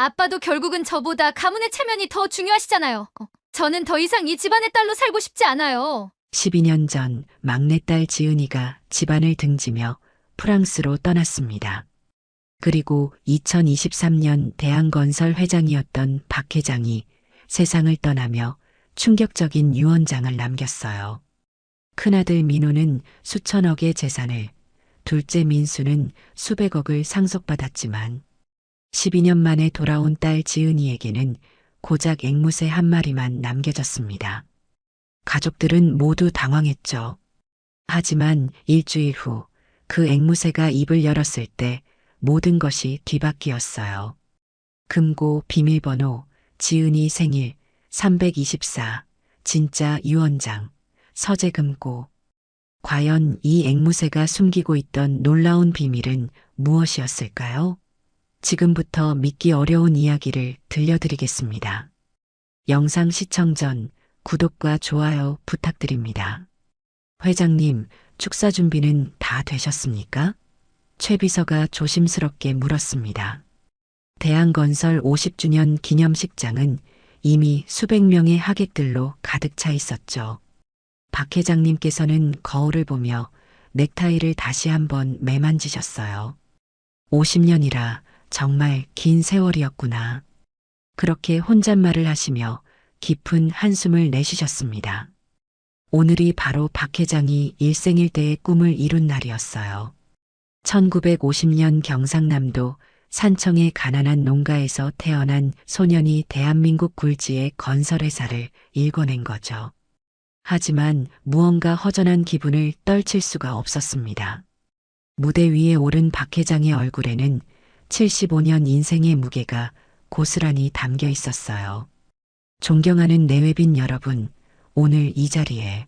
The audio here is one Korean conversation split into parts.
아빠도 결국은 저보다 가문의 체면이 더 중요하시잖아요. 저는 더 이상 이 집안의 딸로 살고 싶지 않아요. 12년 전 막내딸 지은이가 집안을 등지며 프랑스로 떠났습니다. 그리고 2023년 대한건설 회장이었던 박 회장이 세상을 떠나며 충격적인 유언장을 남겼어요. 큰아들 민호는 수천억의 재산을, 둘째 민수는 수백억을 상속받았지만 12년 만에 돌아온 딸 지은이에게는 고작 앵무새 한 마리만 남겨졌습니다. 가족들은 모두 당황했죠. 하지만 일주일 후 그 앵무새가 입을 열었을 때 모든 것이 뒤바뀌었어요. 금고 비밀번호, 지은이 생일, 324, 진짜 유언장, 서재 금고. 과연 이 앵무새가 숨기고 있던 놀라운 비밀은 무엇이었을까요? 지금부터 믿기 어려운 이야기를 들려드리겠습니다. 영상 시청 전 구독과 좋아요 부탁드립니다. 회장님, 축사 준비는 다 되셨습니까? 최 비서가 조심스럽게 물었습니다. 대한건설 50주년 기념식장은 이미 수백 명의 하객들로 가득 차 있었죠. 박 회장님께서는 거울을 보며 넥타이를 다시 한번 매만지셨어요. 50년이라 정말 긴 세월이었구나. 그렇게 혼잣말을 하시며 깊은 한숨을 내쉬셨습니다. 오늘이 바로 박 회장이 일생일대의 꿈을 이룬 날이었어요. 1950년 경상남도 산청의 가난한 농가에서 태어난 소년이 대한민국 굴지의 건설회사를 일궈낸 거죠. 하지만 무언가 허전한 기분을 떨칠 수가 없었습니다. 무대 위에 오른 박 회장의 얼굴에는 75년 인생의 무게가 고스란히 담겨 있었어요. 존경하는 내외빈 여러분, 오늘 이 자리에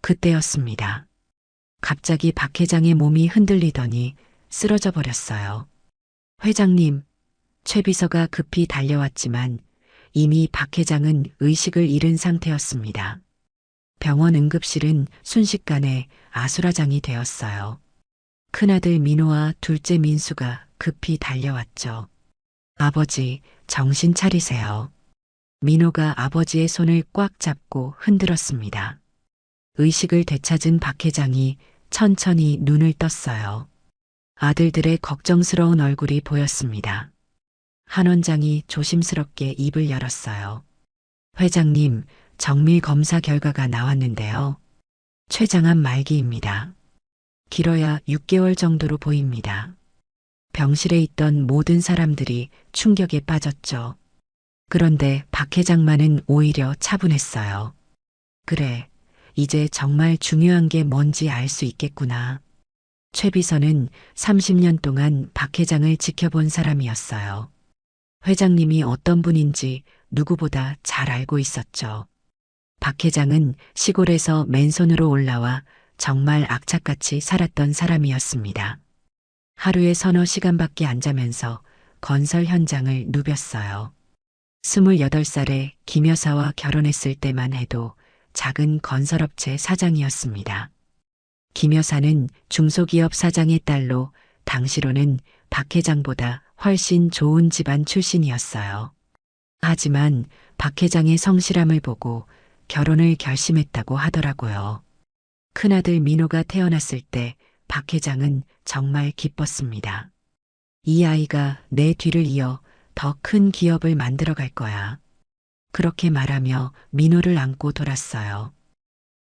그때였습니다. 갑자기 박 회장의 몸이 흔들리더니 쓰러져 버렸어요. 회장님, 최 비서가 급히 달려왔지만 이미 박 회장은 의식을 잃은 상태였습니다. 병원 응급실은 순식간에 아수라장이 되었어요. 큰아들 민호와 둘째 민수가 급히 달려왔죠. 아버지, 정신 차리세요. 민호가 아버지의 손을 꽉 잡고 흔들었습니다. 의식을 되찾은 박 회장이 천천히 눈을 떴어요. 아들들의 걱정스러운 얼굴이 보였습니다. 한 원장이 조심스럽게 입을 열었어요. 회장님, 정밀 검사 결과가 나왔는데요. 췌장암 말기입니다. 길어야 6개월 정도로 보입니다. 병실에 있던 모든 사람들이 충격에 빠졌죠. 그런데 박 회장만은 오히려 차분했어요. 그래, 이제 정말 중요한 게 뭔지 알 수 있겠구나. 최 비서는 30년 동안 박 회장을 지켜본 사람이었어요. 회장님이 어떤 분인지 누구보다 잘 알고 있었죠. 박 회장은 시골에서 맨손으로 올라와 정말 악착같이 살았던 사람이었습니다. 하루에 서너 시간밖에 안 자면서 건설 현장을 누볐어요. 28살에 김 여사와 결혼했을 때만 해도 작은 건설업체 사장이었습니다. 김 여사는 중소기업 사장의 딸로 당시로는 박 회장보다 훨씬 좋은 집안 출신이었어요. 하지만 박 회장의 성실함을 보고 결혼을 결심했다고 하더라고요. 큰아들 민호가 태어났을 때 박 회장은 정말 기뻤습니다. 이 아이가 내 뒤를 이어 더 큰 기업을 만들어 갈 거야. 그렇게 말하며 민호를 안고 돌았어요.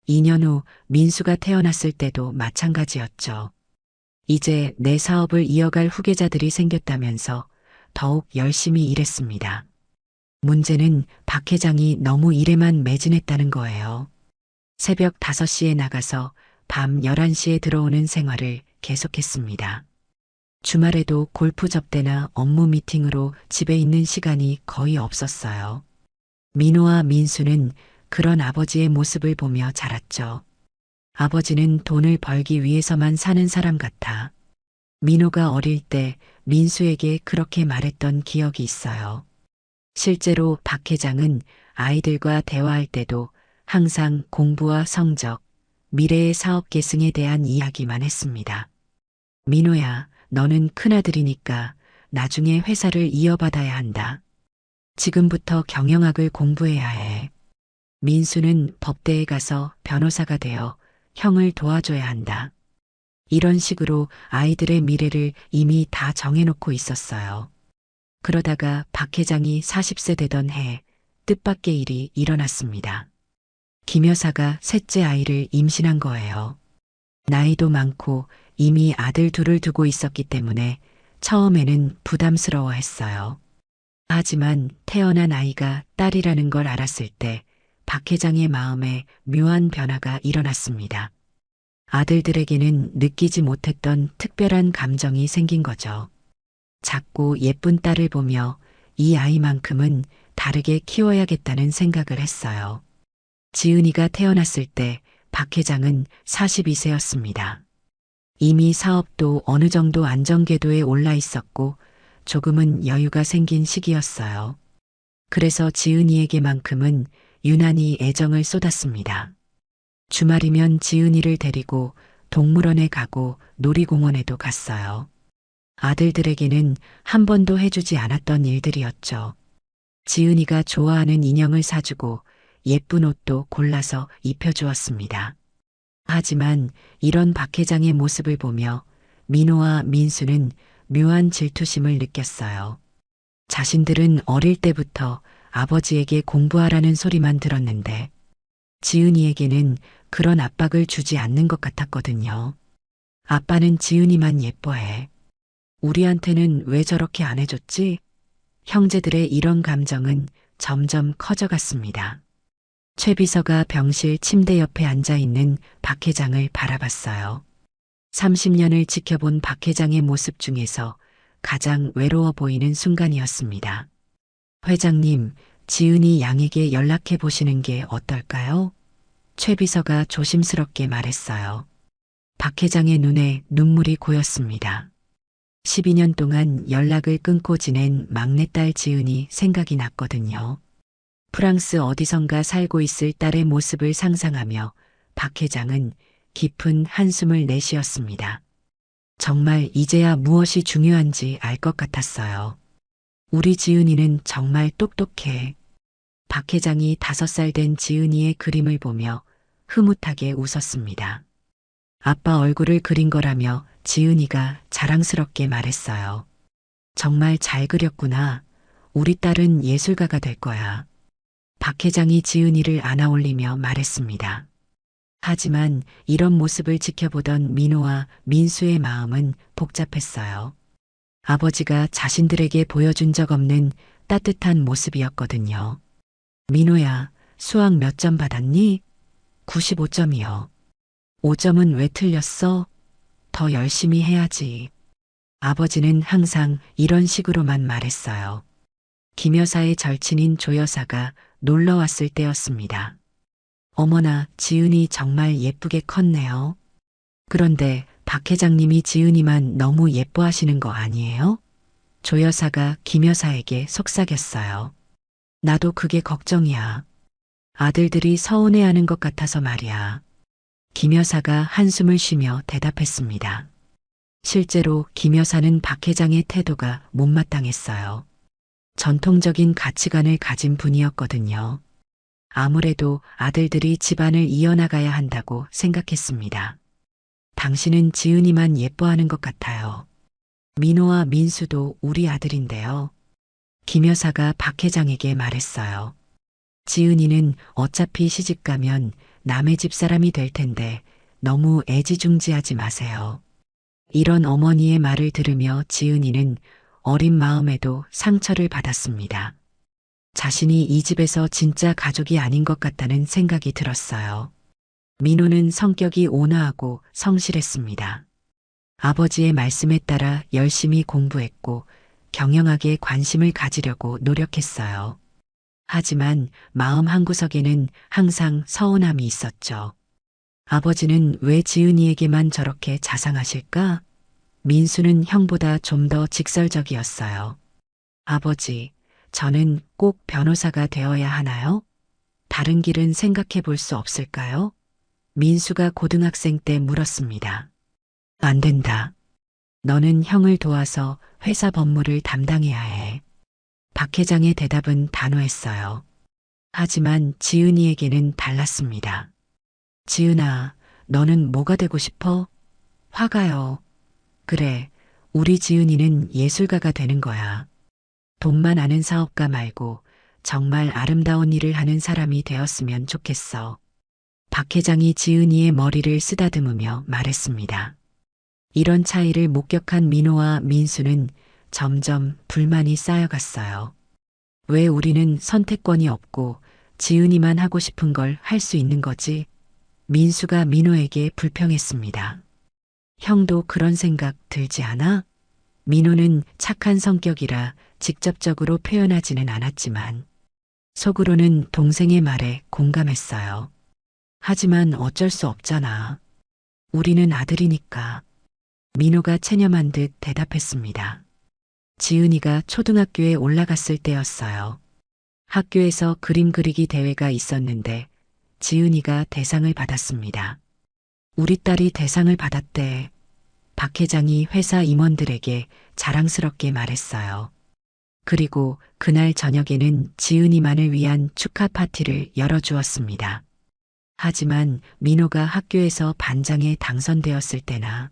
2년 후 민수가 태어났을 때도 마찬가지였죠. 이제 내 사업을 이어갈 후계자들이 생겼다면서 더욱 열심히 일했습니다. 문제는 박 회장이 너무 일에만 매진했다는 거예요. 새벽 5시에 나가서 밤 11시에 들어오는 생활을 계속했습니다. 주말에도 골프 접대나 업무 미팅으로 집에 있는 시간이 거의 없었어요. 민호와 민수는 그런 아버지의 모습을 보며 자랐죠. 아버지는 돈을 벌기 위해서만 사는 사람 같아. 민호가 어릴 때 민수에게 그렇게 말했던 기억이 있어요. 실제로 박 회장은 아이들과 대화할 때도 항상 공부와 성적, 미래의 사업 계승에 대한 이야기만 했습니다. 민호야, 너는 큰아들이니까 나중에 회사를 이어받아야 한다. 지금부터 경영학을 공부해야 해. 민수는 법대에 가서 변호사가 되어 형을 도와줘야 한다. 이런 식으로 아이들의 미래를 이미 다 정해놓고 있었어요. 그러다가 박 회장이 40세 되던 해 뜻밖의 일이 일어났습니다. 김 여사가 셋째 아이를 임신한 거예요. 나이도 많고 이미 아들 둘을 두고 있었기 때문에 처음에는 부담스러워했어요. 하지만 태어난 아이가 딸이라는 걸 알았을 때 박 회장의 마음에 묘한 변화가 일어났습니다. 아들들에게는 느끼지 못했던 특별한 감정이 생긴 거죠. 작고 예쁜 딸을 보며 이 아이만큼은 다르게 키워야겠다는 생각을 했어요. 지은이가 태어났을 때 박 회장은 42세였습니다. 이미 사업도 어느 정도 안정궤도에 올라 있었고 조금은 여유가 생긴 시기였어요. 그래서 지은이에게만큼은 유난히 애정을 쏟았습니다. 주말이면 지은이를 데리고 동물원에 가고 놀이공원에도 갔어요. 아들들에게는 한 번도 해주지 않았던 일들이었죠. 지은이가 좋아하는 인형을 사주고 예쁜 옷도 골라서 입혀주었습니다. 하지만 이런 박 회장의 모습을 보며 민호와 민수는 묘한 질투심을 느꼈어요. 자신들은 어릴 때부터 아버지에게 공부하라는 소리만 들었는데 지은이에게는 그런 압박을 주지 않는 것 같았거든요. 아빠는 지은이만 예뻐해. 우리한테는 왜 저렇게 안 해줬지? 형제들의 이런 감정은 점점 커져갔습니다. 최 비서가 병실 침대 옆에 앉아 있는 박 회장을 바라봤어요. 30년을 지켜본 박 회장의 모습 중에서 가장 외로워 보이는 순간이었습니다. 회장님, 지은이 양에게 연락해 보시는 게 어떨까요? 최 비서가 조심스럽게 말했어요. 박 회장의 눈에 눈물이 고였습니다. 12년 동안 연락을 끊고 지낸 막내딸 지은이 생각이 났거든요. 프랑스 어디선가 살고 있을 딸의 모습을 상상하며 박 회장은 깊은 한숨을 내쉬었습니다. 정말 이제야 무엇이 중요한지 알 것 같았어요. 우리 지은이는 정말 똑똑해. 박 회장이 5살 된 지은이의 그림을 보며 흐뭇하게 웃었습니다. 아빠 얼굴을 그린 거라며 지은이가 자랑스럽게 말했어요. 정말 잘 그렸구나. 우리 딸은 예술가가 될 거야. 박 회장이 지은이를 안아올리며 말했습니다. 하지만 이런 모습을 지켜보던 민호와 민수의 마음은 복잡했어요. 아버지가 자신들에게 보여준 적 없는 따뜻한 모습이었거든요. 민호야, 수학 몇 점 받았니? 95점이요. 5점은 왜 틀렸어? 더 열심히 해야지. 아버지는 항상 이런 식으로만 말했어요. 김 여사의 절친인 조 여사가 놀러 왔을 때였습니다. 어머나, 지은이 정말 예쁘게 컸네요. 그런데 박 회장님이 지은이만 너무 예뻐하시는 거 아니에요? 조 여사가 김 여사에게 속삭였어요. 나도 그게 걱정이야. 아들들이 서운해하는 것 같아서 말이야. 김 여사가 한숨을 쉬며 대답했습니다. 실제로 김 여사는 박 회장의 태도가 못마땅했어요. 전통적인 가치관을 가진 분이었거든요. 아무래도 아들들이 집안을 이어나가야 한다고 생각했습니다. 당신은 지은이만 예뻐하는 것 같아요. 민호와 민수도 우리 아들인데요. 김 여사가 박 회장에게 말했어요. 지은이는 어차피 시집가면 남의 집 사람이 될 텐데 너무 애지중지하지 마세요. 이런 어머니의 말을 들으며 지은이는 어린 마음에도 상처를 받았습니다. 자신이 이 집에서 진짜 가족이 아닌 것 같다는 생각이 들었어요. 민호는 성격이 온화하고 성실했습니다. 아버지의 말씀에 따라 열심히 공부했고 경영학에 관심을 가지려고 노력했어요. 하지만 마음 한구석에는 항상 서운함이 있었죠. 아버지는 왜 지은이에게만 저렇게 자상하실까? 민수는 형보다 좀 더 직설적이었어요. 아버지, 저는 꼭 변호사가 되어야 하나요? 다른 길은 생각해 볼 수 없을까요? 민수가 고등학생 때 물었습니다. 안 된다. 너는 형을 도와서 회사 법무를 담당해야 해. 박 회장의 대답은 단호했어요. 하지만 지은이에게는 달랐습니다. 지은아, 너는 뭐가 되고 싶어? 화가요. 그래, 우리 지은이는 예술가가 되는 거야. 돈만 아는 사업가 말고 정말 아름다운 일을 하는 사람이 되었으면 좋겠어. 박 회장이 지은이의 머리를 쓰다듬으며 말했습니다. 이런 차이를 목격한 민호와 민수는 점점 불만이 쌓여갔어요. 왜 우리는 선택권이 없고 지은이만 하고 싶은 걸 할 수 있는 거지? 민수가 민호에게 불평했습니다. 형도 그런 생각 들지 않아? 민호는 착한 성격이라 직접적으로 표현하지는 않았지만 속으로는 동생의 말에 공감했어요. 하지만 어쩔 수 없잖아. 우리는 아들이니까. 민호가 체념한 듯 대답했습니다. 지은이가 초등학교에 올라갔을 때였어요. 학교에서 그림 그리기 대회가 있었는데 지은이가 대상을 받았습니다. 우리 딸이 대상을 받았대. 박 회장이 회사 임원들에게 자랑스럽게 말했어요. 그리고 그날 저녁에는 지은이만을 위한 축하 파티를 열어주었습니다. 하지만 민호가 학교에서 반장에 당선되었을 때나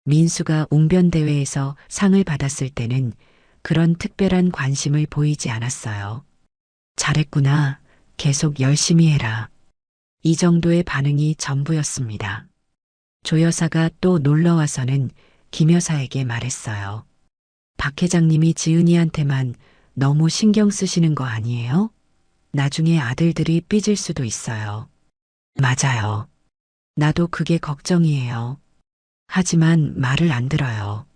민수가 웅변대회에서 상을 받았을 때는 그런 특별한 관심을 보이지 않았어요. 잘했구나. 계속 열심히 해라. 이 정도의 반응이 전부였습니다. 조 여사가 또 놀러와서는 김 여사에게 말했어요. 박 회장님이 지은이한테만 너무 신경 쓰시는 거 아니에요? 나중에 아들들이 삐질 수도 있어요. 맞아요. 나도 그게 걱정이에요. 하지만 말을 안 들어요.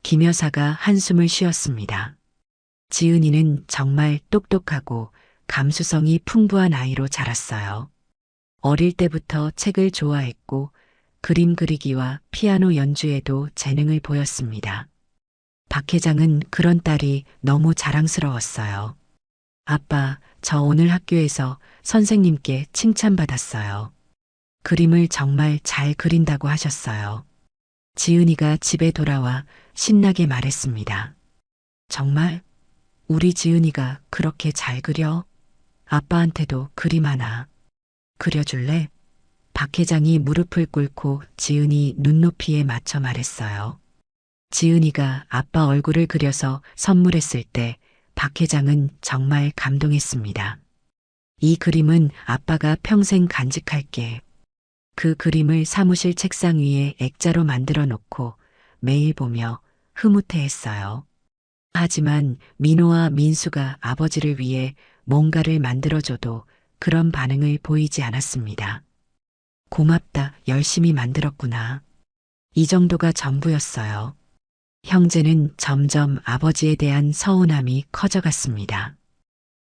김 여사가 한숨을 쉬었습니다. 지은이는 정말 똑똑하고 감수성이 풍부한 아이로 자랐어요. 어릴 때부터 책을 좋아했고 그림 그리기와 피아노 연주에도 재능을 보였습니다. 박 회장은 그런 딸이 너무 자랑스러웠어요. 아빠, 저 오늘 학교에서 선생님께 칭찬받았어요. 그림을 정말 잘 그린다고 하셨어요. 지은이가 집에 돌아와 신나게 말했습니다. 정말? 우리 지은이가 그렇게 잘 그려? 아빠한테도 그림 하나 그려줄래? 박 회장이 무릎을 꿇고 지은이 눈높이에 맞춰 말했어요. 지은이가 아빠 얼굴을 그려서 선물했을 때 박 회장은 정말 감동했습니다. 이 그림은 아빠가 평생 간직할게. 그 그림을 사무실 책상 위에 액자로 만들어 놓고 매일 보며 흐뭇해했어요. 하지만 민호와 민수가 아버지를 위해 뭔가를 만들어줘도 그런 반응을 보이지 않았습니다. 고맙다, 열심히 만들었구나. 이 정도가 전부였어요. 형제는 점점 아버지에 대한 서운함이 커져갔습니다.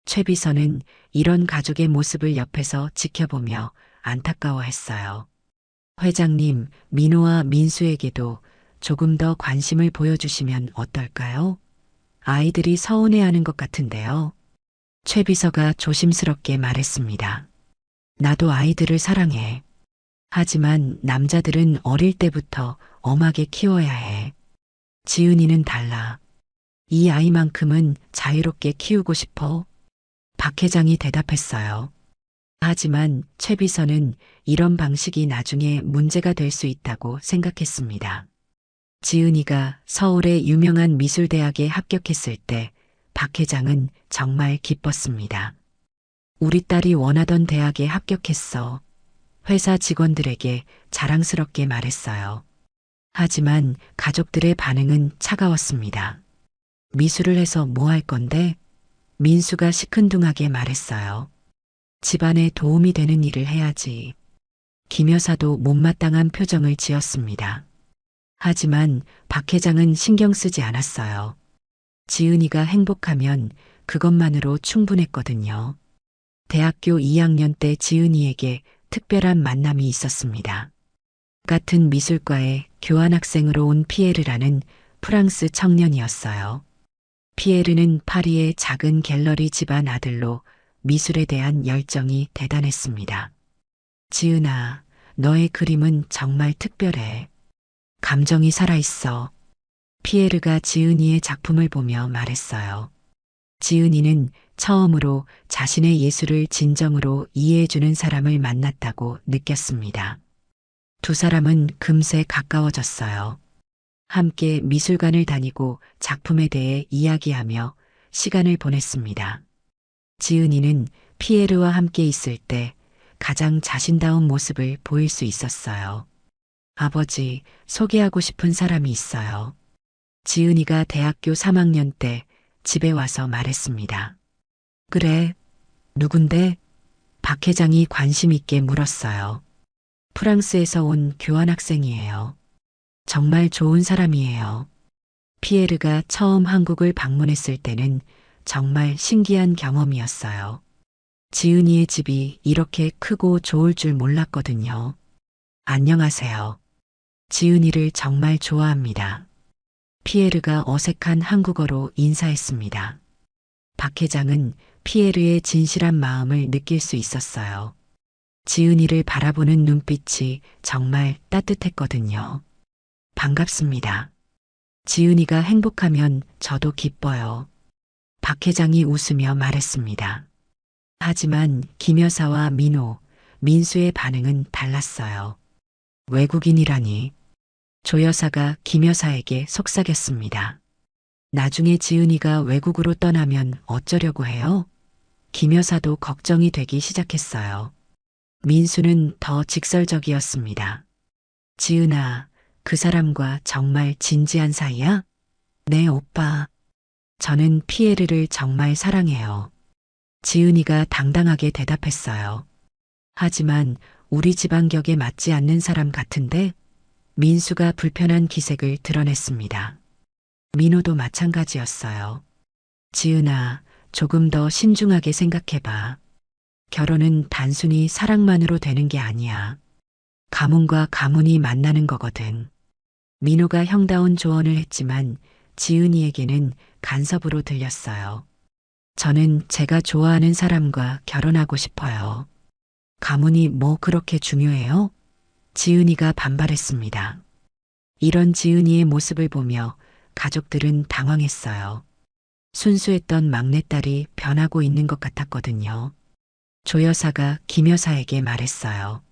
최 비서는 이런 가족의 모습을 옆에서 지켜보며 안타까워했어요. 회장님, 민호와 민수에게도 조금 더 관심을 보여주시면 어떨까요? 아이들이 서운해하는 것 같은데요. 최 비서가 조심스럽게 말했습니다. 나도 아이들을 사랑해. 하지만 남자들은 어릴 때부터 엄하게 키워야 해. 지은이는 달라. 이 아이만큼은 자유롭게 키우고 싶어. 박 회장이 대답했어요. 하지만 최 비서는 이런 방식이 나중에 문제가 될 수 있다고 생각했습니다. 지은이가 서울의 유명한 미술대학에 합격했을 때 박 회장은 정말 기뻤습니다. 우리 딸이 원하던 대학에 합격했어. 회사 직원들에게 자랑스럽게 말했어요. 하지만 가족들의 반응은 차가웠습니다. 미술을 해서 뭐 할 건데? 민수가 시큰둥하게 말했어요. 집안에 도움이 되는 일을 해야지. 김 여사도 못마땅한 표정을 지었습니다. 하지만 박 회장은 신경 쓰지 않았어요. 지은이가 행복하면 그것만으로 충분했거든요. 대학교 2학년 때 지은이에게 특별한 만남이 있었습니다. 같은 미술과에 교환학생으로 온 피에르라는 프랑스 청년이었어요. 피에르는 파리의 작은 갤러리 집안 아들로 미술에 대한 열정이 대단했습니다. 지은아, 너의 그림은 정말 특별해. 감정이 살아있어. 피에르가 지은이의 작품을 보며 말했어요. 지은이는 처음으로 자신의 예술을 진정으로 이해해주는 사람을 만났다고 느꼈습니다. 두 사람은 금세 가까워졌어요. 함께 미술관을 다니고 작품에 대해 이야기하며 시간을 보냈습니다. 지은이는 피에르와 함께 있을 때 가장 자신다운 모습을 보일 수 있었어요. 아버지, 소개하고 싶은 사람이 있어요. 지은이가 대학교 3학년 때 집에 와서 말했습니다. 그래, 누군데? 박 회장이 관심 있게 물었어요. 프랑스에서 온 교환학생이에요. 정말 좋은 사람이에요. 피에르가 처음 한국을 방문했을 때는 정말 신기한 경험이었어요. 지은이의 집이 이렇게 크고 좋을 줄 몰랐거든요. 안녕하세요. 지은이를 정말 좋아합니다. 피에르가 어색한 한국어로 인사했습니다. 박 회장은 피에르의 진실한 마음을 느낄 수 있었어요. 지은이를 바라보는 눈빛이 정말 따뜻했거든요. 반갑습니다. 지은이가 행복하면 저도 기뻐요. 박 회장이 웃으며 말했습니다. 하지만 김 여사와 민호, 민수의 반응은 달랐어요. 외국인이라니. 조 여사가 김 여사에게 속삭였습니다. 나중에 지은이가 외국으로 떠나면 어쩌려고 해요? 김 여사도 걱정이 되기 시작했어요. 민수는 더 직설적이었습니다. 지은아, 그 사람과 정말 진지한 사이야? 네, 오빠. 저는 피에르를 정말 사랑해요. 지은이가 당당하게 대답했어요. 하지만 우리 집안 격에 맞지 않는 사람 같은데? 민수가 불편한 기색을 드러냈습니다. 민호도 마찬가지였어요. 지은아, 조금 더 신중하게 생각해봐. 결혼은 단순히 사랑만으로 되는 게 아니야. 가문과 가문이 만나는 거거든. 민호가 형다운 조언을 했지만 지은이에게는 간섭으로 들렸어요. 저는 제가 좋아하는 사람과 결혼하고 싶어요. 가문이 뭐 그렇게 중요해요? 지은이가 반발했습니다. 이런 지은이의 모습을 보며 가족들은 당황했어요. 순수했던 막내딸이 변하고 있는 것 같았거든요. 조 여사가 김 여사에게 말했어요.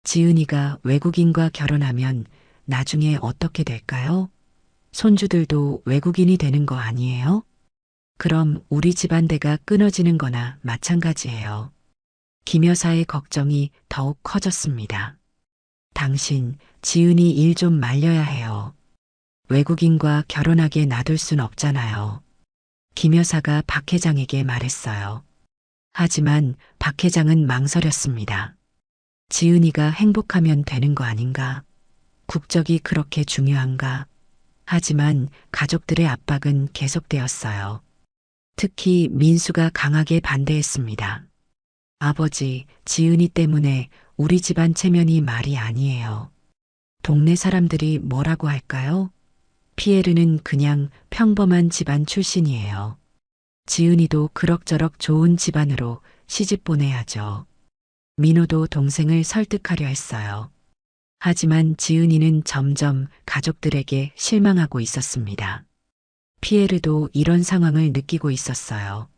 지은이가 외국인과 결혼하면 나중에 어떻게 될까요? 손주들도 외국인이 되는 거 아니에요? 그럼 우리 집안대가 끊어지는 거나 마찬가지예요. 김 여사의 걱정이 더욱 커졌습니다. 당신, 지은이 일 좀 말려야 해요. 외국인과 결혼하게 놔둘 순 없잖아요. 김 여사가 박 회장에게 말했어요. 하지만 박 회장은 망설였습니다. 지은이가 행복하면 되는 거 아닌가? 국적이 그렇게 중요한가? 하지만 가족들의 압박은 계속되었어요. 특히 민수가 강하게 반대했습니다. 아버지, 지은이 때문에 우리 집안 체면이 말이 아니에요. 동네 사람들이 뭐라고 할까요? 피에르는 그냥 평범한 집안 출신이에요. 지은이도 그럭저럭 좋은 집안으로 시집 보내야죠. 민호도 동생을 설득하려 했어요. 하지만 지은이는 점점 가족들에게 실망하고 있었습니다. 피에르도 이런 상황을 느끼고 있었어요.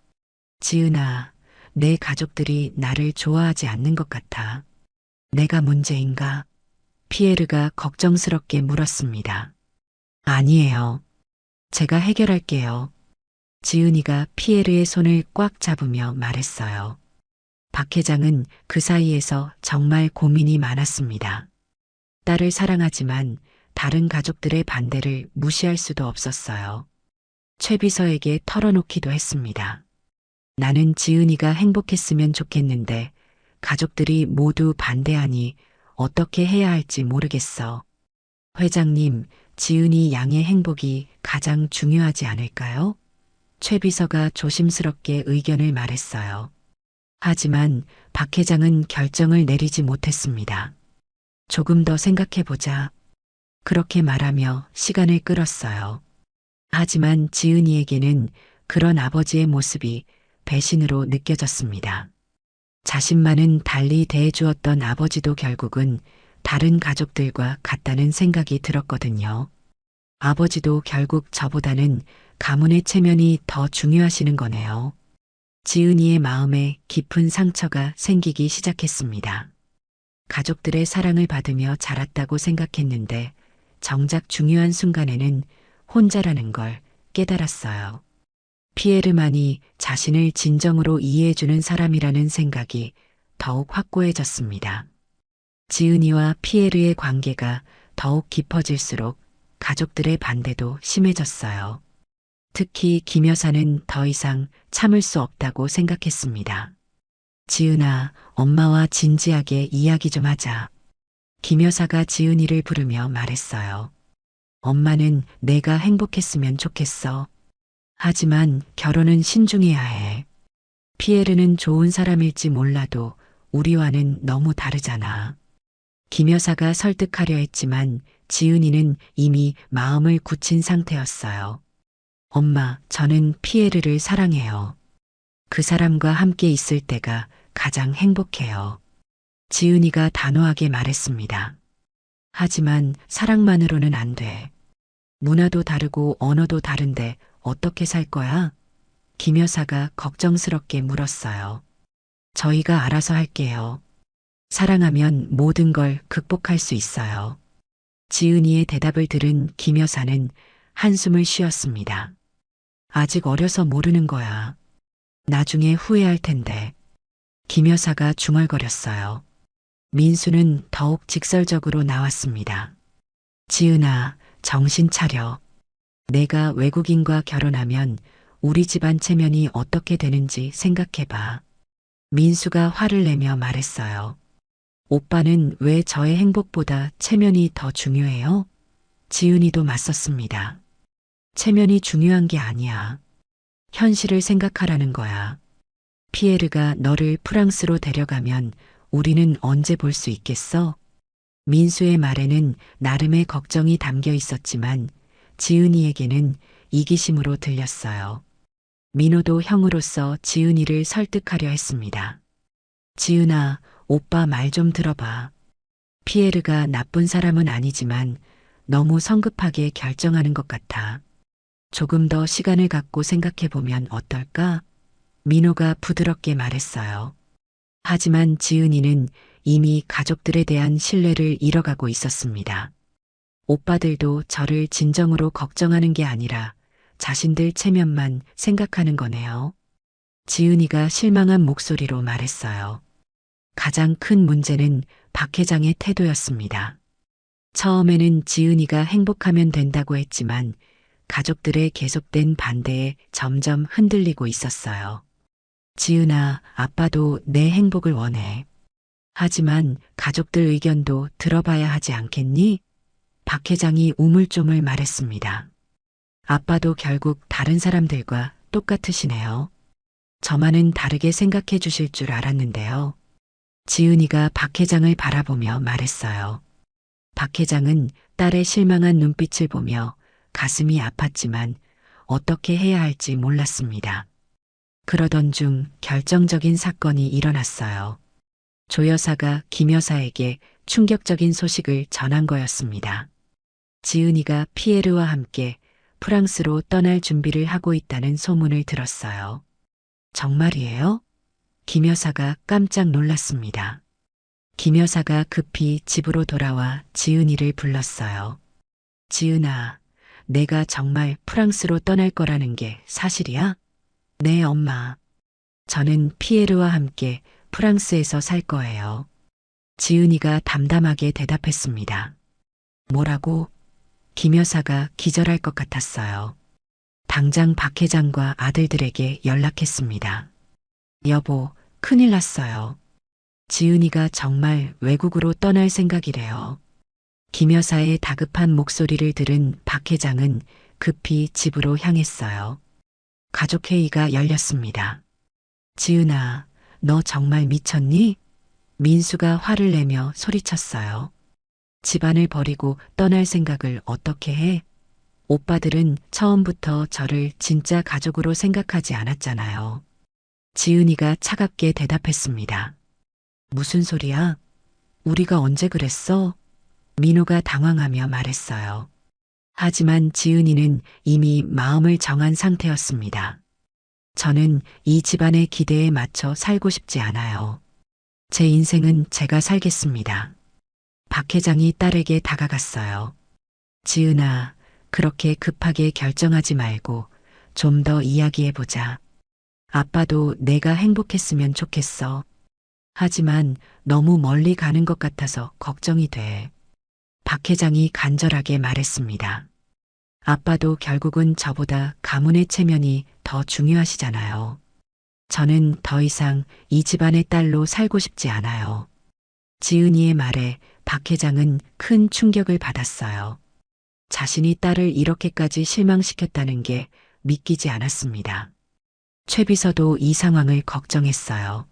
지은아, 내 가족들이 나를 좋아하지 않는 것 같아. 내가 문제인가? 피에르가 걱정스럽게 물었습니다. 아니에요. 제가 해결할게요. 지은이가 피에르의 손을 꽉 잡으며 말했어요. 박 회장은 그 사이에서 정말 고민이 많았습니다. 딸을 사랑하지만 다른 가족들의 반대를 무시할 수도 없었어요. 최 비서에게 털어놓기도 했습니다. 나는 지은이가 행복했으면 좋겠는데 가족들이 모두 반대하니 어떻게 해야 할지 모르겠어. 회장님, 지은이 양의 행복이 가장 중요하지 않을까요? 최 비서가 조심스럽게 의견을 말했어요. 하지만 박 회장은 결정을 내리지 못했습니다. 조금 더 생각해보자. 그렇게 말하며 시간을 끌었어요. 하지만 지은이에게는 그런 아버지의 모습이 배신으로 느껴졌습니다. 자신만은 달리 대해주었던 아버지도 결국은 다른 가족들과 같다는 생각이 들었거든요. 아버지도 결국 저보다는 가문의 체면이 더 중요하시는 거네요. 지은이의 마음에 깊은 상처가 생기기 시작했습니다. 가족들의 사랑을 받으며 자랐다고 생각했는데 정작 중요한 순간에는 혼자라는 걸 깨달았어요. 피에르만이 자신을 진정으로 이해해주는 사람이라는 생각이 더욱 확고해졌습니다. 지은이와 피에르의 관계가 더욱 깊어질수록 가족들의 반대도 심해졌어요. 특히 김 여사는 더 이상 참을 수 없다고 생각했습니다. 지은아, 엄마와 진지하게 이야기 좀 하자. 김 여사가 지은이를 부르며 말했어요. 엄마는 내가 행복했으면 좋겠어. 하지만 결혼은 신중해야 해. 피에르는 좋은 사람일지 몰라도 우리와는 너무 다르잖아. 김 여사가 설득하려 했지만 지은이는 이미 마음을 굳힌 상태였어요. 엄마, 저는 피에르를 사랑해요. 그 사람과 함께 있을 때가 가장 행복해요. 지은이가 단호하게 말했습니다. 하지만 사랑만으로는 안 돼. 문화도 다르고 언어도 다른데 어떻게 살 거야? 김 여사가 걱정스럽게 물었어요. 저희가 알아서 할게요. 사랑하면 모든 걸 극복할 수 있어요. 지은이의 대답을 들은 김 여사는 한숨을 쉬었습니다. 아직 어려서 모르는 거야. 나중에 후회할 텐데. 김 여사가 중얼거렸어요. 민수는 더욱 직설적으로 나왔습니다. 지은아, 정신 차려. 내가 외국인과 결혼하면 우리 집안 체면이 어떻게 되는지 생각해봐. 민수가 화를 내며 말했어요. 오빠는 왜 저의 행복보다 체면이 더 중요해요? 지은이도 맞섰습니다. 체면이 중요한 게 아니야. 현실을 생각하라는 거야. 피에르가 너를 프랑스로 데려가면 우리는 언제 볼 수 있겠어? 민수의 말에는 나름의 걱정이 담겨 있었지만 지은이에게는 이기심으로 들렸어요. 민호도 형으로서 지은이를 설득하려 했습니다. 지은아, 오빠 말 좀 들어봐. 피에르가 나쁜 사람은 아니지만 너무 성급하게 결정하는 것 같아. 조금 더 시간을 갖고 생각해보면 어떨까? 민호가 부드럽게 말했어요. 하지만 지은이는 이미 가족들에 대한 신뢰를 잃어가고 있었습니다. 오빠들도 저를 진정으로 걱정하는 게 아니라 자신들 체면만 생각하는 거네요. 지은이가 실망한 목소리로 말했어요. 가장 큰 문제는 박 회장의 태도였습니다. 처음에는 지은이가 행복하면 된다고 했지만 가족들의 계속된 반대에 점점 흔들리고 있었어요. 지은아, 아빠도 내 행복을 원해. 하지만 가족들 의견도 들어봐야 하지 않겠니? 박 회장이 우물쭈물 말했습니다. 아빠도 결국 다른 사람들과 똑같으시네요. 저만은 다르게 생각해 주실 줄 알았는데요. 지은이가 박 회장을 바라보며 말했어요. 박 회장은 딸의 실망한 눈빛을 보며 가슴이 아팠지만 어떻게 해야 할지 몰랐습니다. 그러던 중 결정적인 사건이 일어났어요. 조 여사가 김 여사에게 충격적인 소식을 전한 거였습니다. 지은이가 피에르와 함께 프랑스로 떠날 준비를 하고 있다는 소문을 들었어요. 정말이에요? 김 여사가 깜짝 놀랐습니다. 김 여사가 급히 집으로 돌아와 지은이를 불렀어요. 지은아, 내가 정말 프랑스로 떠날 거라는 게 사실이야? 네, 엄마. 저는 피에르와 함께 프랑스에서 살 거예요. 지은이가 담담하게 대답했습니다. 뭐라고? 김 여사가 기절할 것 같았어요. 당장 박 회장과 아들들에게 연락했습니다. 여보, 큰일 났어요. 지은이가 정말 외국으로 떠날 생각이래요. 김 여사의 다급한 목소리를 들은 박 회장은 급히 집으로 향했어요. 가족회의가 열렸습니다. 지은아, 너 정말 미쳤니? 민수가 화를 내며 소리쳤어요. 집안을 버리고 떠날 생각을 어떻게 해? 오빠들은 처음부터 저를 진짜 가족으로 생각하지 않았잖아요. 지은이가 차갑게 대답했습니다. 무슨 소리야? 우리가 언제 그랬어? 민호가 당황하며 말했어요. 하지만 지은이는 이미 마음을 정한 상태였습니다. 저는 이 집안의 기대에 맞춰 살고 싶지 않아요. 제 인생은 제가 살겠습니다. 박 회장이 딸에게 다가갔어요. 지은아, 그렇게 급하게 결정하지 말고 좀 더 이야기해보자. 아빠도 내가 행복했으면 좋겠어. 하지만 너무 멀리 가는 것 같아서 걱정이 돼. 박 회장이 간절하게 말했습니다. 아빠도 결국은 저보다 가문의 체면이 더 중요하시잖아요. 저는 더 이상 이 집안의 딸로 살고 싶지 않아요. 지은이의 말에 박 회장은 큰 충격을 받았어요. 자신이 딸을 이렇게까지 실망시켰다는 게 믿기지 않았습니다. 최 비서도 이 상황을 걱정했어요.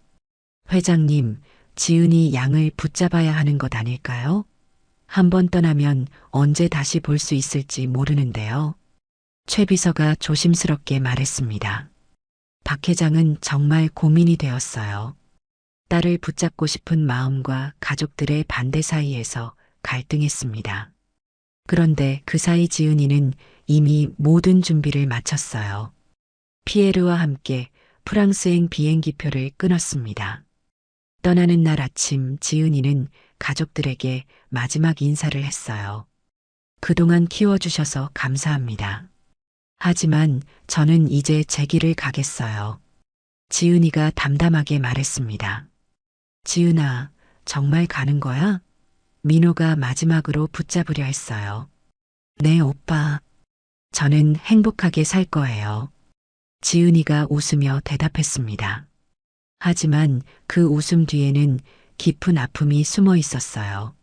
회장님, 지은이 양을 붙잡아야 하는 것 아닐까요? 한 번 떠나면 언제 다시 볼 수 있을지 모르는데요. 최 비서가 조심스럽게 말했습니다. 박 회장은 정말 고민이 되었어요. 딸을 붙잡고 싶은 마음과 가족들의 반대 사이에서 갈등했습니다. 그런데 그 사이 지은이는 이미 모든 준비를 마쳤어요. 피에르와 함께 프랑스행 비행기표를 끊었습니다. 떠나는 날 아침 지은이는 가족들에게 마지막 인사를 했어요. 그동안 키워주셔서 감사합니다. 하지만 저는 이제 제 길을 가겠어요. 지은이가 담담하게 말했습니다. 지은아, 정말 가는 거야? 민호가 마지막으로 붙잡으려 했어요. 네, 오빠. 저는 행복하게 살 거예요. 지은이가 웃으며 대답했습니다. 하지만 그 웃음 뒤에는 깊은 아픔이 숨어 있었어요.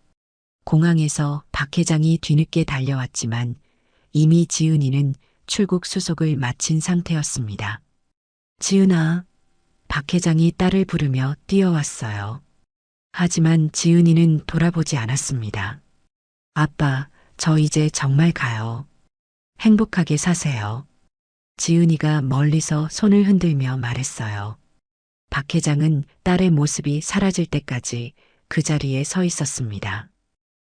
공항에서 박 회장이 뒤늦게 달려왔지만 이미 지은이는 출국 수속을 마친 상태였습니다. 지은아, 박 회장이 딸을 부르며 뛰어왔어요. 하지만 지은이는 돌아보지 않았습니다. 아빠, 저 이제 정말 가요. 행복하게 사세요. 지은이가 멀리서 손을 흔들며 말했어요. 박 회장은 딸의 모습이 사라질 때까지 그 자리에 서 있었습니다.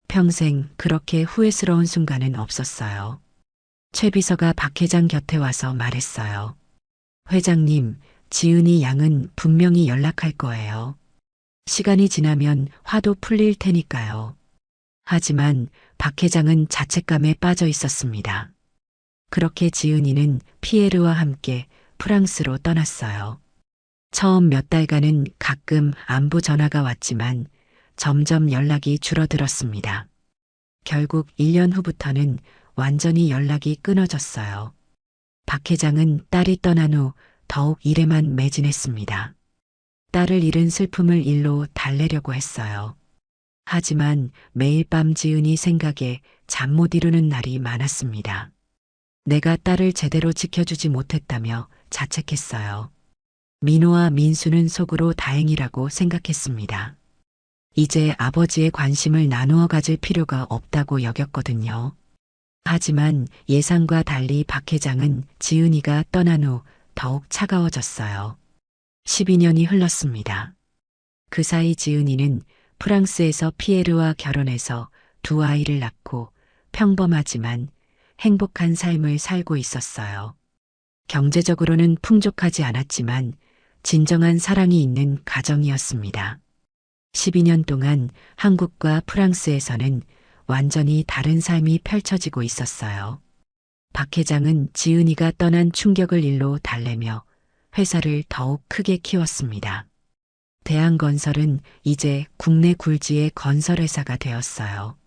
평생 그렇게 후회스러운 순간은 없었어요. 최 비서가 박 회장 곁에 와서 말했어요. 회장님, 지은이 양은 분명히 연락할 거예요. 시간이 지나면 화도 풀릴 테니까요. 하지만 박 회장은 자책감에 빠져 있었습니다. 그렇게 지은이는 피에르와 함께 프랑스로 떠났어요. 처음 몇 달간은 가끔 안부 전화가 왔지만 점점 연락이 줄어들었습니다. 결국 1년 후부터는 완전히 연락이 끊어졌어요. 박 회장은 딸이 떠난 후 더욱 일에만 매진했습니다. 딸을 잃은 슬픔을 일로 달래려고 했어요. 하지만 매일 밤 지은이 생각에 잠 못 이루는 날이 많았습니다. 내가 딸을 제대로 지켜주지 못했다며 자책했어요. 민호와 민수는 속으로 다행이라고 생각했습니다. 이제 아버지의 관심을 나누어 가질 필요가 없다고 여겼거든요. 하지만 예상과 달리 박 회장은 지은이가 떠난 후 더욱 차가워졌어요. 12년이 흘렀습니다. 그 사이 지은이는 프랑스에서 피에르와 결혼해서 두 아이를 낳고 평범하지만 행복한 삶을 살고 있었어요. 경제적으로는 풍족하지 않았지만 진정한 사랑이 있는 가정이었습니다. 12년 동안 한국과 프랑스에서는 완전히 다른 삶이 펼쳐지고 있었어요. 박 회장은 지은이가 떠난 충격을 일로 달래며 회사를 더욱 크게 키웠습니다. 대한건설은 이제 국내 굴지의 건설회사가 되었어요.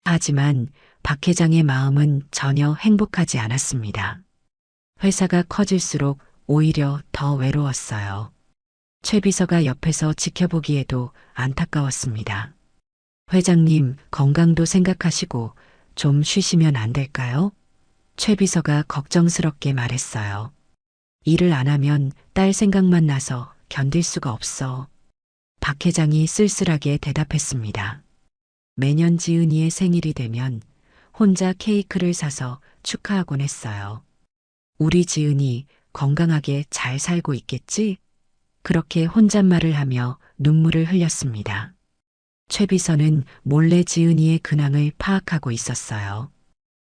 하지만 박 회장의 마음은 전혀 행복하지 않았습니다. 회사가 커질수록 오히려 더 외로웠어요. 최 비서가 옆에서 지켜보기에도 안타까웠습니다. 회장님, 건강도 생각하시고 좀 쉬시면 안 될까요? 최 비서가 걱정스럽게 말했어요. 일을 안 하면 딸 생각만 나서 견딜 수가 없어. 박 회장이 쓸쓸하게 대답했습니다. 매년 지은이의 생일이 되면 혼자 케이크를 사서 축하하곤 했어요. 우리 지은이 건강하게 잘 살고 있겠지? 그렇게 혼잣말을 하며 눈물을 흘렸습니다. 최 비서는 몰래 지은이의 근황을 파악하고 있었어요.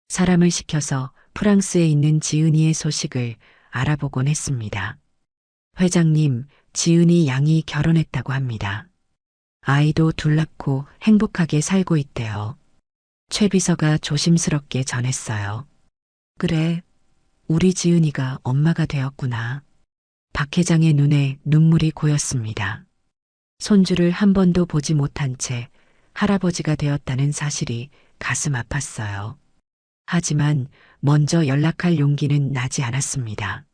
사람을 시켜서 프랑스에 있는 지은이의 소식을 알아보곤 했습니다. 회장님, 지은이 양이 결혼했다고 합니다. 아이도 둘 낳고 행복하게 살고 있대요. 최 비서가 조심스럽게 전했어요. 그래, 우리 지은이가 엄마가 되었구나. 박 회장의 눈에 눈물이 고였습니다. 손주를 한 번도 보지 못한 채 할아버지가 되었다는 사실이 가슴 아팠어요. 하지만 먼저 연락할 용기는 나지 않았습니다.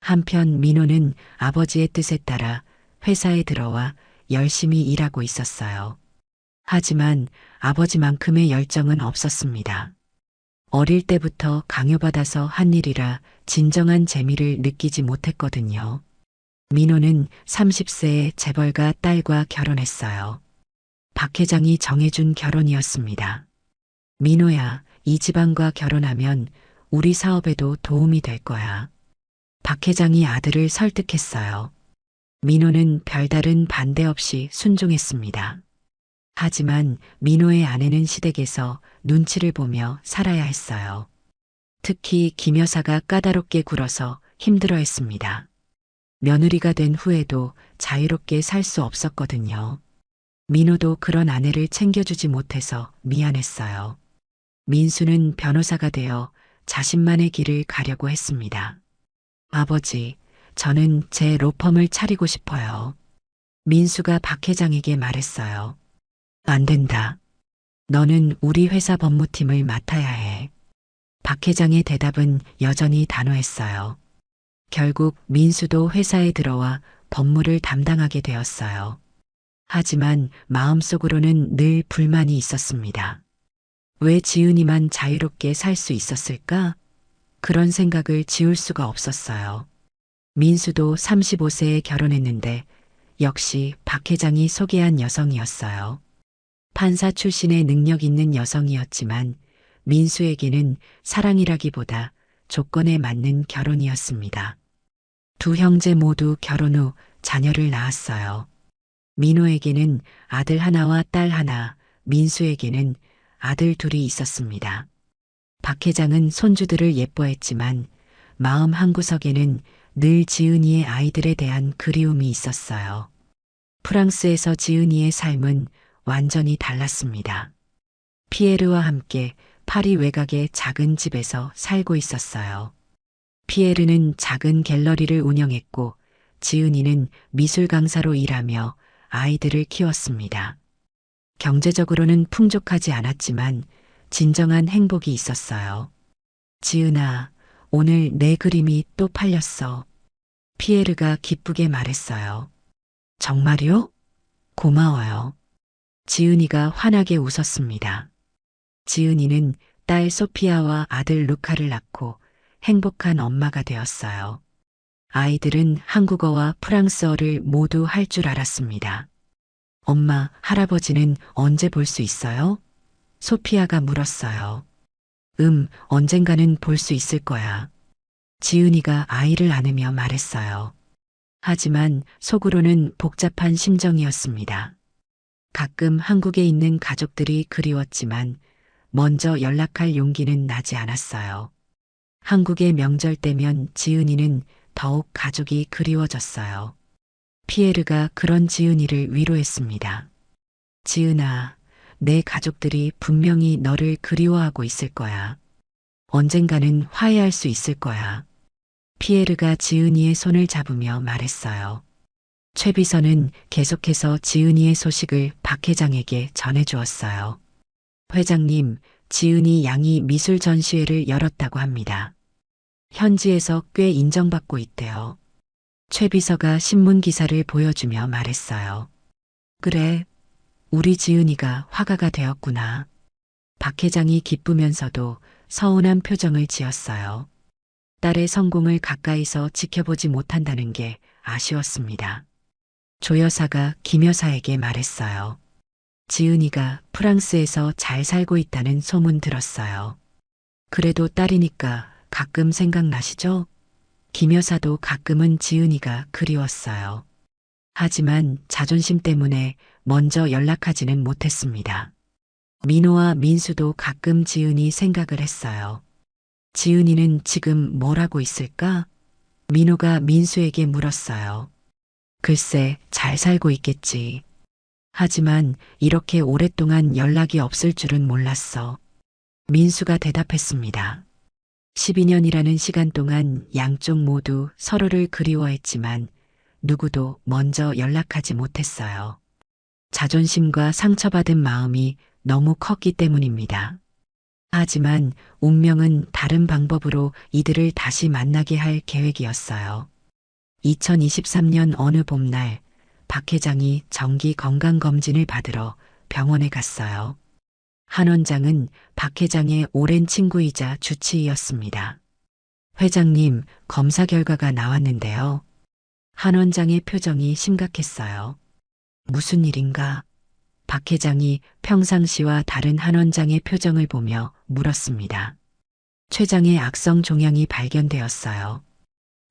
한편 민호는 아버지의 뜻에 따라 회사에 들어와 열심히 일하고 있었어요. 하지만 아버지만큼의 열정은 없었습니다. 어릴 때부터 강요받아서 한 일이라 진정한 재미를 느끼지 못했거든요. 민호는 30세에 재벌가 딸과 결혼했어요. 박 회장이 정해준 결혼이었습니다. 민호야, 이 집안과 결혼하면 우리 사업에도 도움이 될 거야. 박 회장이 아들을 설득했어요. 민호는 별다른 반대 없이 순종했습니다. 하지만 민호의 아내는 시댁에서 눈치를 보며 살아야 했어요. 특히 김 여사가 까다롭게 굴어서 힘들어했습니다. 며느리가 된 후에도 자유롭게 살 수 없었거든요. 민호도 그런 아내를 챙겨주지 못해서 미안했어요. 민수는 변호사가 되어 자신만의 길을 가려고 했습니다. 아버지, 저는 제 로펌을 차리고 싶어요. 민수가 박 회장에게 말했어요. 안 된다. 너는 우리 회사 법무팀을 맡아야 해. 박 회장의 대답은 여전히 단호했어요. 결국 민수도 회사에 들어와 법무를 담당하게 되었어요. 하지만 마음속으로는 늘 불만이 있었습니다. 왜 지은이만 자유롭게 살 수 있었을까? 그런 생각을 지울 수가 없었어요. 민수도 35세에 결혼했는데 역시 박 회장이 소개한 여성이었어요. 판사 출신의 능력 있는 여성이었지만 민수에게는 사랑이라기보다 조건에 맞는 결혼이었습니다. 두 형제 모두 결혼 후 자녀를 낳았어요. 민호에게는 아들 하나와 딸 하나, 민수에게는 아들 둘이 있었습니다. 박 회장은 손주들을 예뻐했지만 마음 한구석에는 늘 지은이의 아이들에 대한 그리움이 있었어요. 프랑스에서 지은이의 삶은 완전히 달랐습니다. 피에르와 함께 파리 외곽의 작은 집에서 살고 있었어요. 피에르는 작은 갤러리를 운영했고 지은이는 미술 강사로 일하며 아이들을 키웠습니다. 경제적으로는 풍족하지 않았지만 진정한 행복이 있었어요. 지은아, 오늘 내 그림이 또 팔렸어. 피에르가 기쁘게 말했어요. 정말요? 고마워요. 지은이가 환하게 웃었습니다. 지은이는 딸 소피아와 아들 루카를 낳고 행복한 엄마가 되었어요. 아이들은 한국어와 프랑스어를 모두 할 줄 알았습니다. 엄마, 할아버지는 언제 볼 수 있어요? 소피아가 물었어요. 언젠가는 볼 수 있을 거야. 지은이가 아이를 안으며 말했어요. 하지만 속으로는 복잡한 심정이었습니다. 가끔 한국에 있는 가족들이 그리웠지만 먼저 연락할 용기는 나지 않았어요. 한국의 명절 때면 지은이는 더욱 가족이 그리워졌어요. 피에르가 그런 지은이를 위로했습니다. 지은아, 내 가족들이 분명히 너를 그리워하고 있을 거야. 언젠가는 화해할 수 있을 거야. 피에르가 지은이의 손을 잡으며 말했어요. 최 비서는 계속해서 지은이의 소식을 박 회장에게 전해주었어요. 회장님, 지은이 양이 미술 전시회를 열었다고 합니다. 현지에서 꽤 인정받고 있대요. 최 비서가 신문 기사를 보여주며 말했어요. 그래, 우리 지은이가 화가가 되었구나. 박 회장이 기쁘면서도 서운한 표정을 지었어요. 딸의 성공을 가까이서 지켜보지 못한다는 게 아쉬웠습니다. 조 여사가 김 여사에게 말했어요. 지은이가 프랑스에서 잘 살고 있다는 소문 들었어요. 그래도 딸이니까 가끔 생각나시죠? 김 여사도 가끔은 지은이가 그리웠어요. 하지만 자존심 때문에 먼저 연락하지는 못했습니다. 민호와 민수도 가끔 지은이 생각을 했어요. 지은이는 지금 뭘 하고 있을까? 민호가 민수에게 물었어요. 글쎄, 잘 살고 있겠지. 하지만 이렇게 오랫동안 연락이 없을 줄은 몰랐어. 민수가 대답했습니다. 12년이라는 시간 동안 양쪽 모두 서로를 그리워했지만 누구도 먼저 연락하지 못했어요. 자존심과 상처받은 마음이 너무 컸기 때문입니다. 하지만 운명은 다른 방법으로 이들을 다시 만나게 할 계획이었어요. 2023년 어느 봄날 박 회장이 정기 건강검진을 받으러 병원에 갔어요. 한 원장은 박 회장의 오랜 친구이자 주치의였습니다. 회장님, 검사 결과가 나왔는데요. 한 원장의 표정이 심각했어요. 무슨 일인가? 박 회장이 평상시와 다른 한 원장의 표정을 보며 물었습니다. 췌장의 악성 종양이 발견되었어요.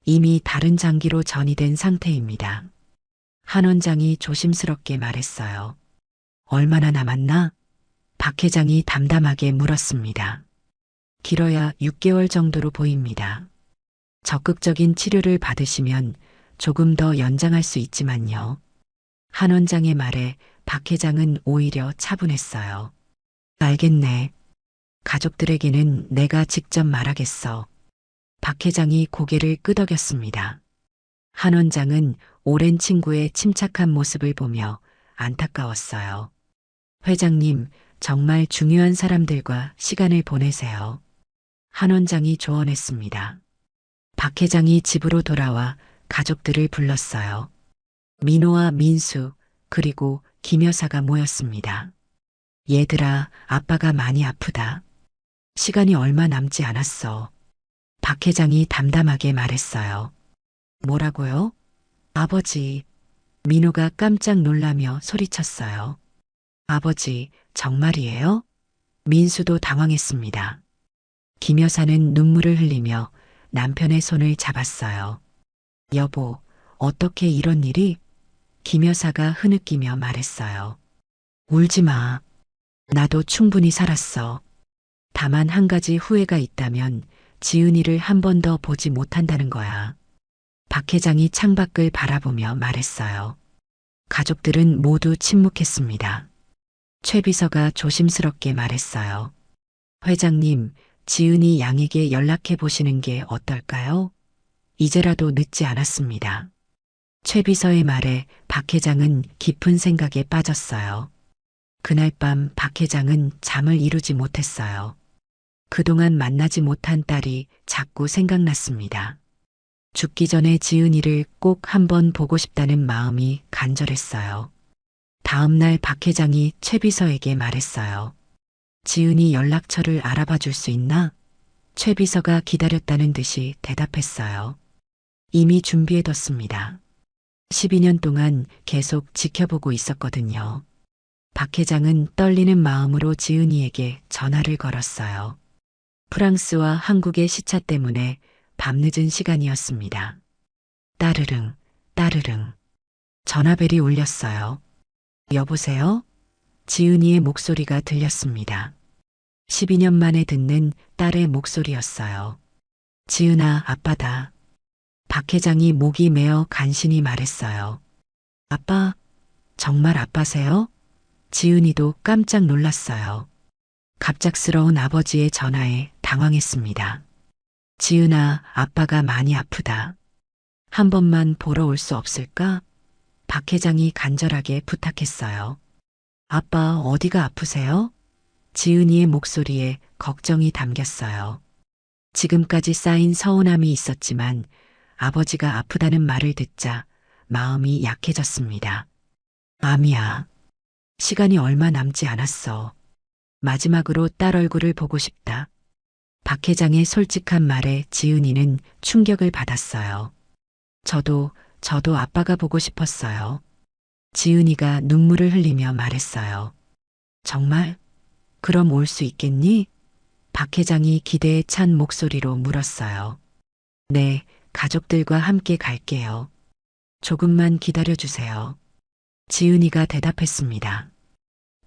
이미 다른 장기로 전이된 상태입니다. 한 원장이 조심스럽게 말했어요. 얼마나 남았나? 박 회장이 담담하게 물었습니다. 길어야 6개월 정도로 보입니다. 적극적인 치료를 받으시면 조금 더 연장할 수 있지만요. 한 원장의 말에 박 회장은 오히려 차분했어요. 알겠네. 가족들에게는 내가 직접 말하겠어. 박 회장이 고개를 끄덕였습니다. 한 원장은 오랜 친구의 침착한 모습을 보며 안타까웠어요. 회장님, 정말 중요한 사람들과 시간을 보내세요. 한 원장이 조언했습니다. 박 회장이 집으로 돌아와 가족들을 불렀어요. 민호와 민수, 그리고 김 여사가 모였습니다. 얘들아, 아빠가 많이 아프다. 시간이 얼마 남지 않았어. 박 회장이 담담하게 말했어요. 뭐라고요? 아버지. 민호가 깜짝 놀라며 소리쳤어요. 아버지, 정말이에요? 민수도 당황했습니다. 김 여사는 눈물을 흘리며 남편의 손을 잡았어요. 여보, 어떻게 이런 일이? 김 여사가 흐느끼며 말했어요. 울지 마. 나도 충분히 살았어. 다만 한 가지 후회가 있다면 지은이를 한 번 더 보지 못한다는 거야. 박 회장이 창밖을 바라보며 말했어요. 가족들은 모두 침묵했습니다. 최 비서가 조심스럽게 말했어요. 회장님, 지은이 양에게 연락해 보시는 게 어떨까요? 이제라도 늦지 않았습니다. 최 비서의 말에 박 회장은 깊은 생각에 빠졌어요. 그날 밤 박 회장은 잠을 이루지 못했어요. 그동안 만나지 못한 딸이 자꾸 생각났습니다. 죽기 전에 지은이를 꼭 한번 보고 싶다는 마음이 간절했어요. 다음 날 박 회장이 최 비서에게 말했어요. 지은이 연락처를 알아봐 줄 수 있나? 최 비서가 기다렸다는 듯이 대답했어요. 이미 준비해뒀습니다. 12년 동안 계속 지켜보고 있었거든요. 박 회장은 떨리는 마음으로 지은이에게 전화를 걸었어요. 프랑스와 한국의 시차 때문에 밤늦은 시간이었습니다. 따르릉, 따르릉. 전화벨이 울렸어요. 여보세요? 지은이의 목소리가 들렸습니다. 12년 만에 듣는 딸의 목소리였어요. 지은아, 아빠다. 박 회장이 목이 메어 간신히 말했어요. 아빠, 정말 아빠세요? 지은이도 깜짝 놀랐어요. 갑작스러운 아버지의 전화에 당황했습니다. 지은아, 아빠가 많이 아프다. 한 번만 보러 올 수 없을까? 박 회장이 간절하게 부탁했어요. 아빠, 어디가 아프세요? 지은이의 목소리에 걱정이 담겼어요. 지금까지 쌓인 서운함이 있었지만 아버지가 아프다는 말을 듣자 마음이 약해졌습니다. 암이야. 시간이 얼마 남지 않았어. 마지막으로 딸 얼굴을 보고 싶다. 박 회장의 솔직한 말에 지은이는 충격을 받았어요. 저도 아빠가 보고 싶었어요. 지은이가 눈물을 흘리며 말했어요. 정말? 그럼 올 수 있겠니? 박 회장이 기대에 찬 목소리로 물었어요. 네, 가족들과 함께 갈게요. 조금만 기다려주세요. 지은이가 대답했습니다.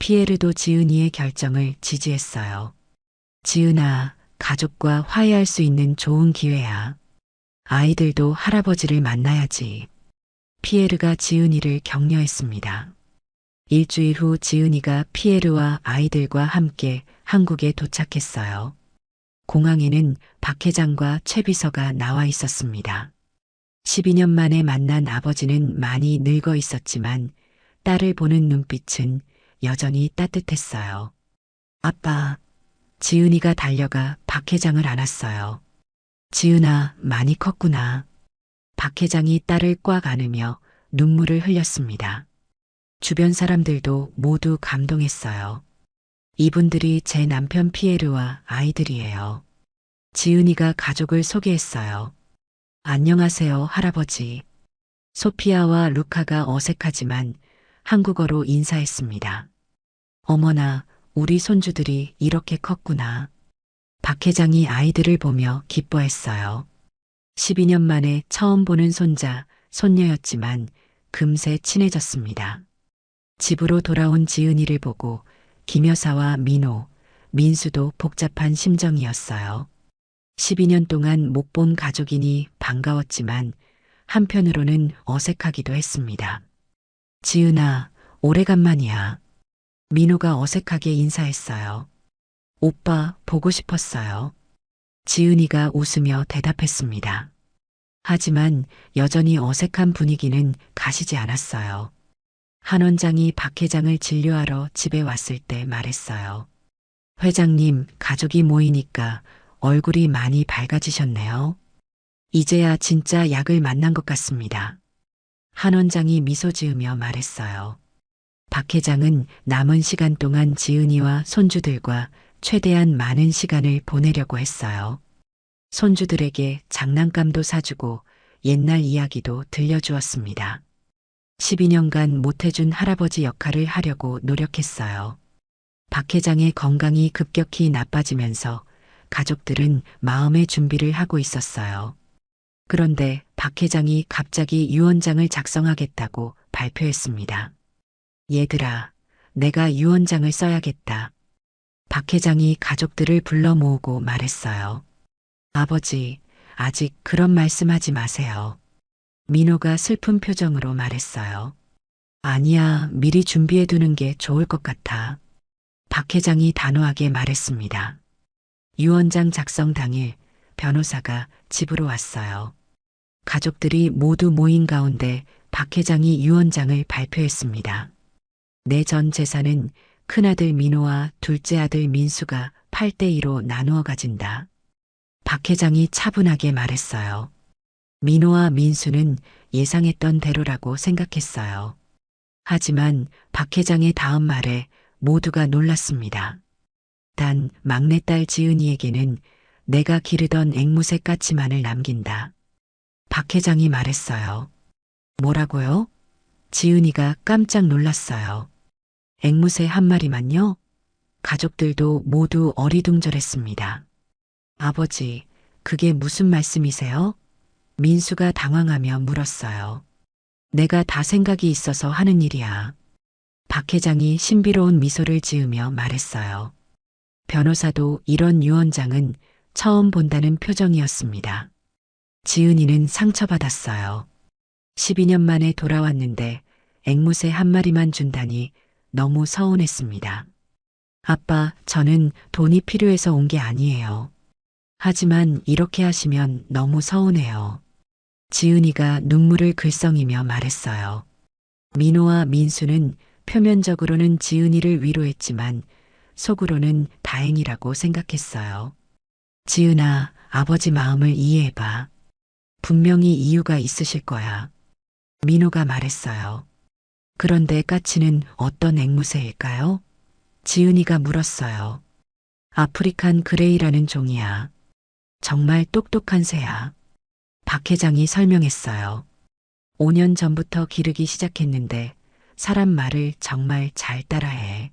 피에르도 지은이의 결정을 지지했어요. 지은아, 가족과 화해할 수 있는 좋은 기회야. 아이들도 할아버지를 만나야지. 피에르가 지은이를 격려했습니다. 일주일 후 지은이가 피에르와 아이들과 함께 한국에 도착했어요. 공항에는 박 회장과 최 비서가 나와 있었습니다. 12년 만에 만난 아버지는 많이 늙어 있었지만 딸을 보는 눈빛은 여전히 따뜻했어요. 아빠, 지은이가 달려가 박 회장을 안았어요. 지은아, 많이 컸구나. 박 회장이 딸을 꽉 안으며 눈물을 흘렸습니다. 주변 사람들도 모두 감동했어요. 이분들이 제 남편 피에르와 아이들이에요. 지은이가 가족을 소개했어요. 안녕하세요, 할아버지. 소피아와 루카가 어색하지만 한국어로 인사했습니다. 어머나, 우리 손주들이 이렇게 컸구나. 박 회장이 아이들을 보며 기뻐했어요. 12년 만에 처음 보는 손자, 손녀였지만 금세 친해졌습니다. 집으로 돌아온 지은이를 보고 김 여사와 민호, 민수도 복잡한 심정이었어요. 12년 동안 못 본 가족이니 반가웠지만 한편으로는 어색하기도 했습니다. 지은아, 오래간만이야. 민호가 어색하게 인사했어요. 오빠, 보고 싶었어요. 지은이가 웃으며 대답했습니다. 하지만 여전히 어색한 분위기는 가시지 않았어요. 한 원장이 박 회장을 진료하러 집에 왔을 때 말했어요. 회장님, 가족이 모이니까 얼굴이 많이 밝아지셨네요. 이제야 진짜 약을 만난 것 같습니다. 한 원장이 미소 지으며 말했어요. 박 회장은 남은 시간 동안 지은이와 손주들과 최대한 많은 시간을 보내려고 했어요. 손주들에게 장난감도 사주고 옛날 이야기도 들려주었습니다. 12년간 못해준 할아버지 역할을 하려고 노력했어요. 박 회장의 건강이 급격히 나빠지면서 가족들은 마음의 준비를 하고 있었어요. 그런데 박 회장이 갑자기 유언장을 작성하겠다고 발표했습니다. 얘들아, 내가 유언장을 써야겠다. 박 회장이 가족들을 불러 모으고 말했어요. 아버지, 아직 그런 말씀하지 마세요. 민호가 슬픈 표정으로 말했어요. 아니야, 미리 준비해 두는 게 좋을 것 같아. 박 회장이 단호하게 말했습니다. 유언장 작성 당일 변호사가 집으로 왔어요. 가족들이 모두 모인 가운데 박 회장이 유언장을 발표했습니다. 내 전 재산은 큰아들 민호와 둘째 아들 민수가 8대2로 나누어 가진다. 박 회장이 차분하게 말했어요. 민호와 민수는 예상했던 대로라고 생각했어요. 하지만 박 회장의 다음 말에 모두가 놀랐습니다. 단 막내딸 지은이에게는 내가 기르던 앵무새 까치만을 남긴다. 박 회장이 말했어요. 뭐라고요? 지은이가 깜짝 놀랐어요. 앵무새 한 마리만요? 가족들도 모두 어리둥절했습니다. 아버지, 그게 무슨 말씀이세요? 민수가 당황하며 물었어요. 내가 다 생각이 있어서 하는 일이야. 박 회장이 신비로운 미소를 지으며 말했어요. 변호사도 이런 유언장은 처음 본다는 표정이었습니다. 지은이는 상처받았어요. 12년 만에 돌아왔는데 앵무새 한 마리만 준다니 너무 서운했습니다. 아빠, 저는 돈이 필요해서 온 게 아니에요. 하지만 이렇게 하시면 너무 서운해요. 지은이가 눈물을 글썽이며 말했어요. 민호와 민수는 표면적으로는 지은이를 위로했지만 속으로는 다행이라고 생각했어요. 지은아, 아버지 마음을 이해해봐. 분명히 이유가 있으실 거야. 민호가 말했어요. 그런데 까치는 어떤 앵무새일까요? 지은이가 물었어요. 아프리칸 그레이라는 종이야. 정말 똑똑한 새야. 박 회장이 설명했어요. 5년 전부터 기르기 시작했는데 사람 말을 정말 잘 따라해.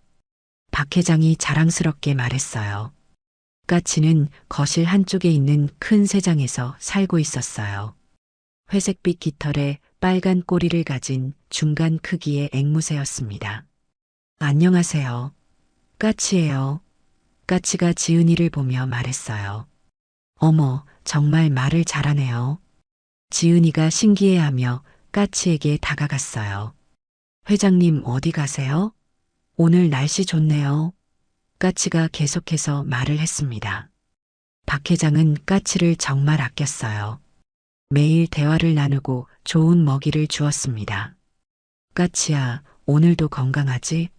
박 회장이 자랑스럽게 말했어요. 까치는 거실 한쪽에 있는 큰 새장에서 살고 있었어요. 회색빛 깃털에 빨간 꼬리를 가진 중간 크기의 앵무새였습니다. 안녕하세요. 까치예요. 까치가 지은이를 보며 말했어요. 어머, 정말 말을 잘하네요. 지은이가 신기해하며 까치에게 다가갔어요. 회장님 어디 가세요? 오늘 날씨 좋네요. 까치가 계속해서 말을 했습니다. 박 회장은 까치를 정말 아꼈어요. 매일 대화를 나누고 좋은 먹이를 주었습니다. 까치야, 오늘도 건강하지?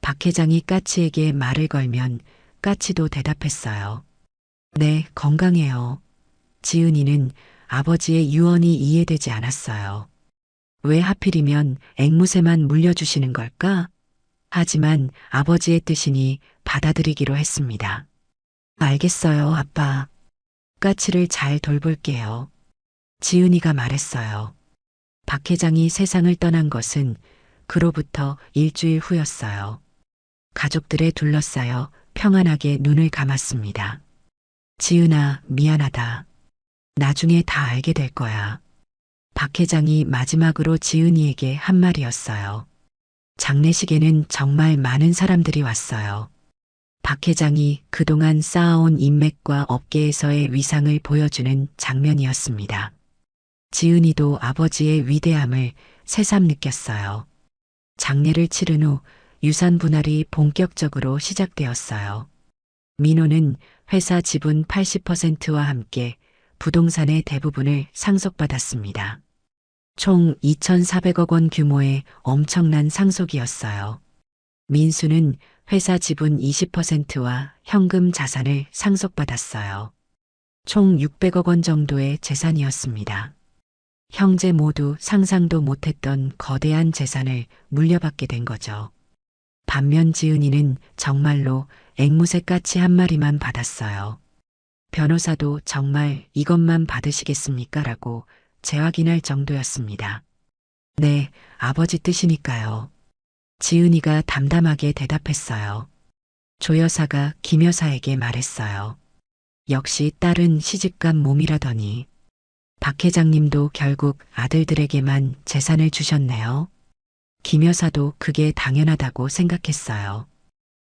박 회장이 까치에게 말을 걸면 까치도 대답했어요. 네, 건강해요. 지은이는 아버지의 유언이 이해되지 않았어요. 왜 하필이면 앵무새만 물려주시는 걸까? 하지만 아버지의 뜻이니 받아들이기로 했습니다. 알겠어요, 아빠. 까치를 잘 돌볼게요. 지은이가 말했어요. 박 회장이 세상을 떠난 것은 그로부터 일주일 후였어요. 가족들에 둘러싸여 평안하게 눈을 감았습니다. 지은아, 미안하다. 나중에 다 알게 될 거야. 박 회장이 마지막으로 지은이에게 한 말이었어요. 장례식에는 정말 많은 사람들이 왔어요. 박 회장이 그동안 쌓아온 인맥과 업계에서의 위상을 보여주는 장면이었습니다. 지은이도 아버지의 위대함을 새삼 느꼈어요. 장례를 치른 후 유산 분할이 본격적으로 시작되었어요. 민호는 회사 지분 80%와 함께 부동산의 대부분을 상속받았습니다. 총 2,400억 원 규모의 엄청난 상속이었어요. 민수는 회사 지분 20%와 현금 자산을 상속받았어요. 총 600억 원 정도의 재산이었습니다. 형제 모두 상상도 못했던 거대한 재산을 물려받게 된 거죠. 반면 지은이는 정말로 앵무새 까치 한 마리만 받았어요. 변호사도 정말 이것만 받으시겠습니까? 라고 재확인할 정도였습니다. 네, 아버지 뜻이니까요. 지은이가 담담하게 대답했어요. 조 여사가 김 여사에게 말했어요. 역시 딸은 시집간 몸이라더니. 박 회장님도 결국 아들들에게만 재산을 주셨네요. 김 여사도 그게 당연하다고 생각했어요.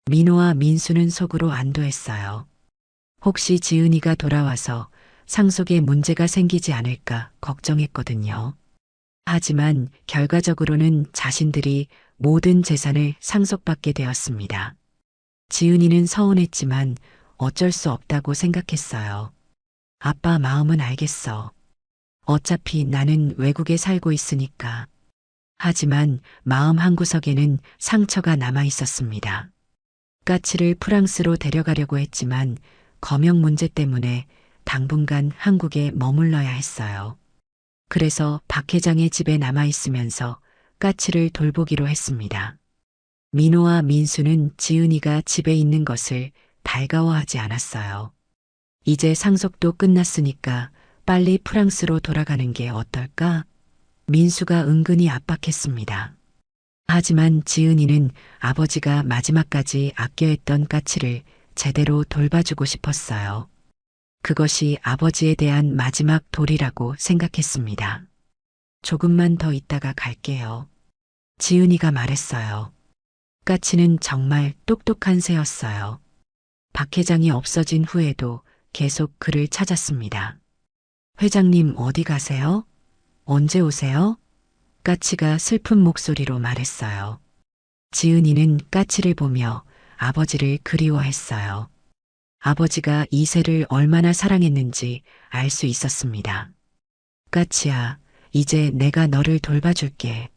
민호와 민수는 속으로 안도했어요. 혹시 지은이가 돌아와서 상속에 문제가 생기지 않을까 걱정했거든요. 하지만 결과적으로는 자신들이 모든 재산을 상속받게 되었습니다. 지은이는 서운했지만 어쩔 수 없다고 생각했어요. 아빠 마음은 알겠어. 어차피 나는 외국에 살고 있으니까. 하지만 마음 한구석에는 상처가 남아 있었습니다. 까치를 프랑스로 데려가려고 했지만 검역 문제 때문에 당분간 한국에 머물러야 했어요. 그래서 박 회장의 집에 남아 있으면서 까치를 돌보기로 했습니다. 민호와 민수는 지은이가 집에 있는 것을 달가워하지 않았어요. 이제 상속도 끝났으니까 빨리 프랑스로 돌아가는 게 어떨까? 민수가 은근히 압박했습니다. 하지만 지은이는 아버지가 마지막까지 아껴했던 까치를 제대로 돌봐주고 싶었어요. 그것이 아버지에 대한 마지막 도리라고 생각했습니다. 조금만 더 있다가 갈게요. 지은이가 말했어요. 까치는 정말 똑똑한 새였어요. 박 회장이 없어진 후에도 계속 그를 찾았습니다. 회장님 어디 가세요? 언제 오세요? 까치가 슬픈 목소리로 말했어요. 지은이는 까치를 보며 아버지를 그리워했어요. 아버지가 이 새를 얼마나 사랑했는지 알 수 있었습니다. 까치야, 이제 내가 너를 돌봐줄게.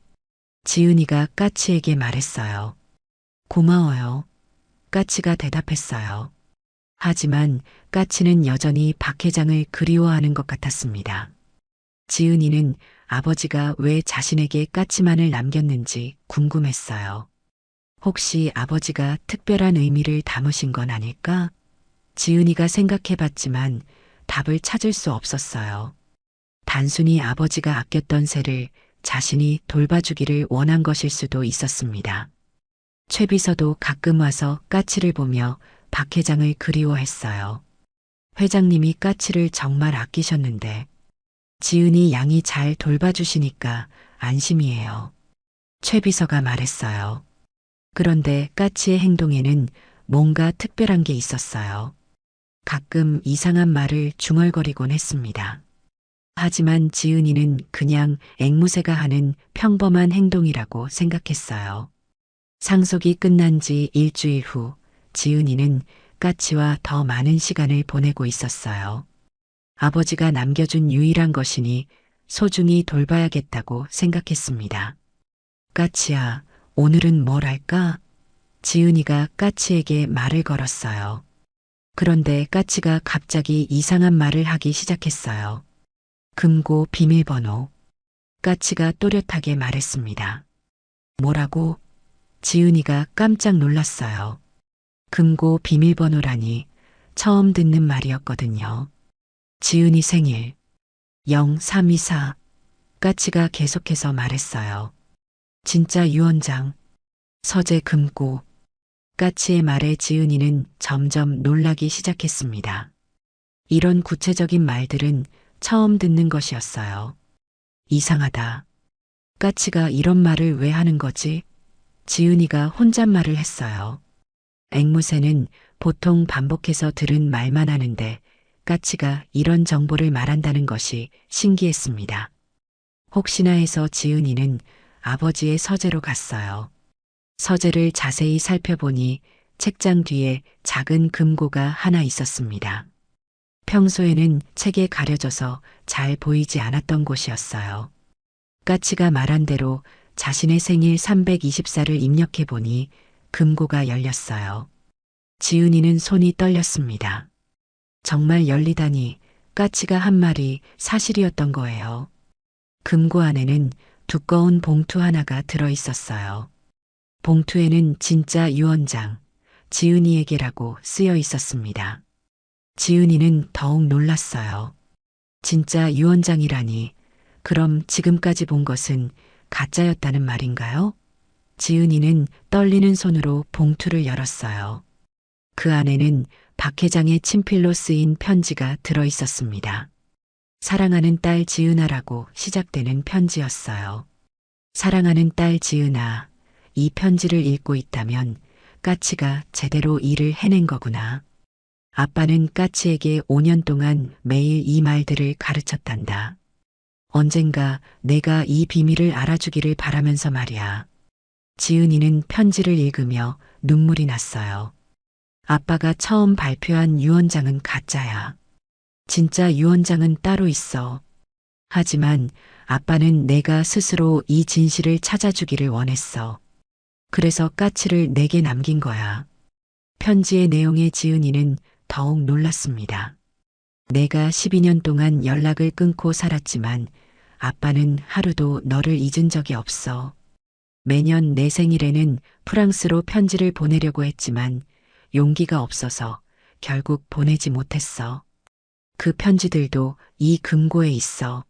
지은이가 까치에게 말했어요. 고마워요. 까치가 대답했어요. 하지만 까치는 여전히 박 회장을 그리워하는 것 같았습니다. 지은이는 아버지가 왜 자신에게 까치만을 남겼는지 궁금했어요. 혹시 아버지가 특별한 의미를 담으신 건 아닐까? 지은이가 생각해봤지만 답을 찾을 수 없었어요. 단순히 아버지가 아꼈던 새를 자신이 돌봐주기를 원한 것일 수도 있었습니다. 최 비서도 가끔 와서 까치를 보며 박 회장을 그리워했어요. 회장님이 까치를 정말 아끼셨는데 지은이 양이 잘 돌봐주시니까 안심이에요. 최 비서가 말했어요. 그런데 까치의 행동에는 뭔가 특별한 게 있었어요. 가끔 이상한 말을 중얼거리곤 했습니다. 하지만 지은이는 그냥 앵무새가 하는 평범한 행동이라고 생각했어요. 상속이 끝난 지 일주일 후 지은이는 까치와 더 많은 시간을 보내고 있었어요. 아버지가 남겨준 유일한 것이니 소중히 돌봐야겠다고 생각했습니다. 까치야, 오늘은 뭘 할까? 지은이가 까치에게 말을 걸었어요. 그런데 까치가 갑자기 이상한 말을 하기 시작했어요. 금고 비밀번호. 까치가 또렷하게 말했습니다. 뭐라고? 지은이가 깜짝 놀랐어요. 금고 비밀번호라니 처음 듣는 말이었거든요. 지은이 생일 0324. 까치가 계속해서 말했어요. 진짜 유언장. 서재 금고. 까치의 말에 지은이는 점점 놀라기 시작했습니다. 이런 구체적인 말들은 처음 듣는 것이었어요. 이상하다. 까치가 이런 말을 왜 하는 거지? 지은이가 혼잣말을 했어요. 앵무새는 보통 반복해서 들은 말만 하는데 까치가 이런 정보를 말한다는 것이 신기했습니다. 혹시나 해서 지은이는 아버지의 서재로 갔어요. 서재를 자세히 살펴보니 책장 뒤에 작은 금고가 하나 있었습니다. 평소에는 책에 가려져서 잘 보이지 않았던 곳이었어요. 까치가 말한 대로 자신의 생일 324를 입력해 보니 금고가 열렸어요. 지은이는 손이 떨렸습니다. 정말 열리다니 까치가 한 말이 사실이었던 거예요. 금고 안에는 두꺼운 봉투 하나가 들어 있었어요. 봉투에는 진짜 유언장, 지은이에게라고 쓰여 있었습니다. 지은이는 더욱 놀랐어요. 진짜 유언장이라니, 그럼 지금까지 본 것은 가짜였다는 말인가요? 지은이는 떨리는 손으로 봉투를 열었어요. 그 안에는 박 회장의 친필로 쓰인 편지가 들어 있었습니다. 사랑하는 딸 지은아라고 시작되는 편지였어요. 사랑하는 딸 지은아, 이 편지를 읽고 있다면 까치가 제대로 일을 해낸 거구나. 아빠는 까치에게 5년 동안 매일 이 말들을 가르쳤단다. 언젠가 내가 이 비밀을 알아주기를 바라면서 말이야. 지은이는 편지를 읽으며 눈물이 났어요. 아빠가 처음 발표한 유언장은 가짜야. 진짜 유언장은 따로 있어. 하지만 아빠는 내가 스스로 이 진실을 찾아주기를 원했어. 그래서 까치를 내게 남긴 거야. 편지의 내용에 지은이는 더욱 놀랐습니다. 내가 12년 동안 연락을 끊고 살았지만 아빠는 하루도 너를 잊은 적이 없어. 매년 내 생일에는 프랑스로 편지를 보내려고 했지만 용기가 없어서 결국 보내지 못했어. 그 편지들도 이 금고에 있어.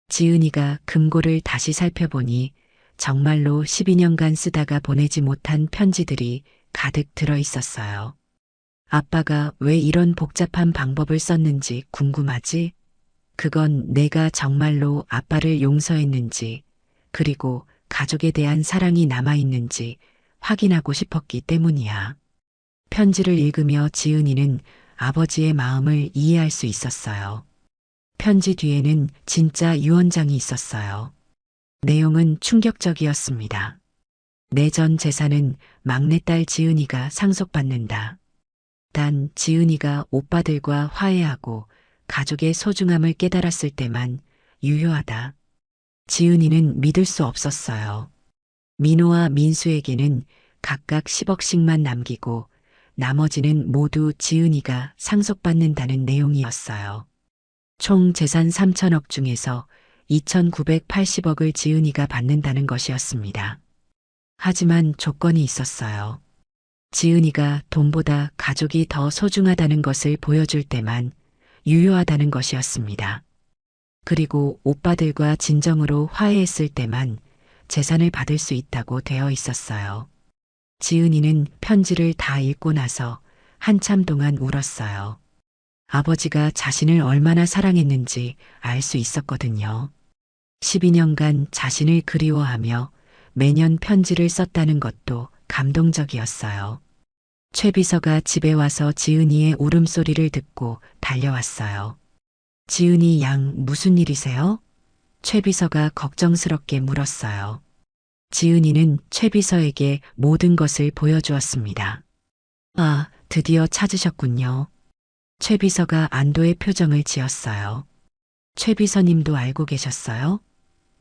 지은이가 금고를 다시 살펴보니 정말로 12년간 쓰다가 보내지 못한 편지들이 가득 들어 있었어요. 아빠가 왜 이런 복잡한 방법을 썼는지 궁금하지? 그건 내가 정말로 아빠를 용서했는지, 그리고 가족에 대한 사랑이 남아있는지 확인하고 싶었기 때문이야. 편지를 읽으며 지은이는 아버지의 마음을 이해할 수 있었어요. 편지 뒤에는 진짜 유언장이 있었어요. 내용은 충격적이었습니다. 내 전 재산은 막내딸 지은이가 상속받는다. 단 지은이가 오빠들과 화해하고 가족의 소중함을 깨달았을 때만 유효하다. 지은이는 믿을 수 없었어요. 민호와 민수에게는 각각 10억씩만 남기고 나머지는 모두 지은이가 상속받는다는 내용이었어요. 총 재산 3천억 중에서 2,980억을 지은이가 받는다는 것이었습니다. 하지만 조건이 있었어요. 지은이가 돈보다 가족이 더 소중하다는 것을 보여줄 때만 유효하다는 것이었습니다. 그리고 오빠들과 진정으로 화해했을 때만 재산을 받을 수 있다고 되어 있었어요. 지은이는 편지를 다 읽고 나서 한참 동안 울었어요. 아버지가 자신을 얼마나 사랑했는지 알 수 있었거든요. 12년간 자신을 그리워하며 매년 편지를 썼다는 것도 감동적이었어요. 최 비서가 집에 와서 지은이의 울음소리를 듣고 달려왔어요. 지은이 양 무슨 일이세요? 최 비서가 걱정스럽게 물었어요. 지은이는 최 비서에게 모든 것을 보여주었습니다. 아, 드디어 찾으셨군요. 최 비서가 안도의 표정을 지었어요. 최 비서님도 알고 계셨어요?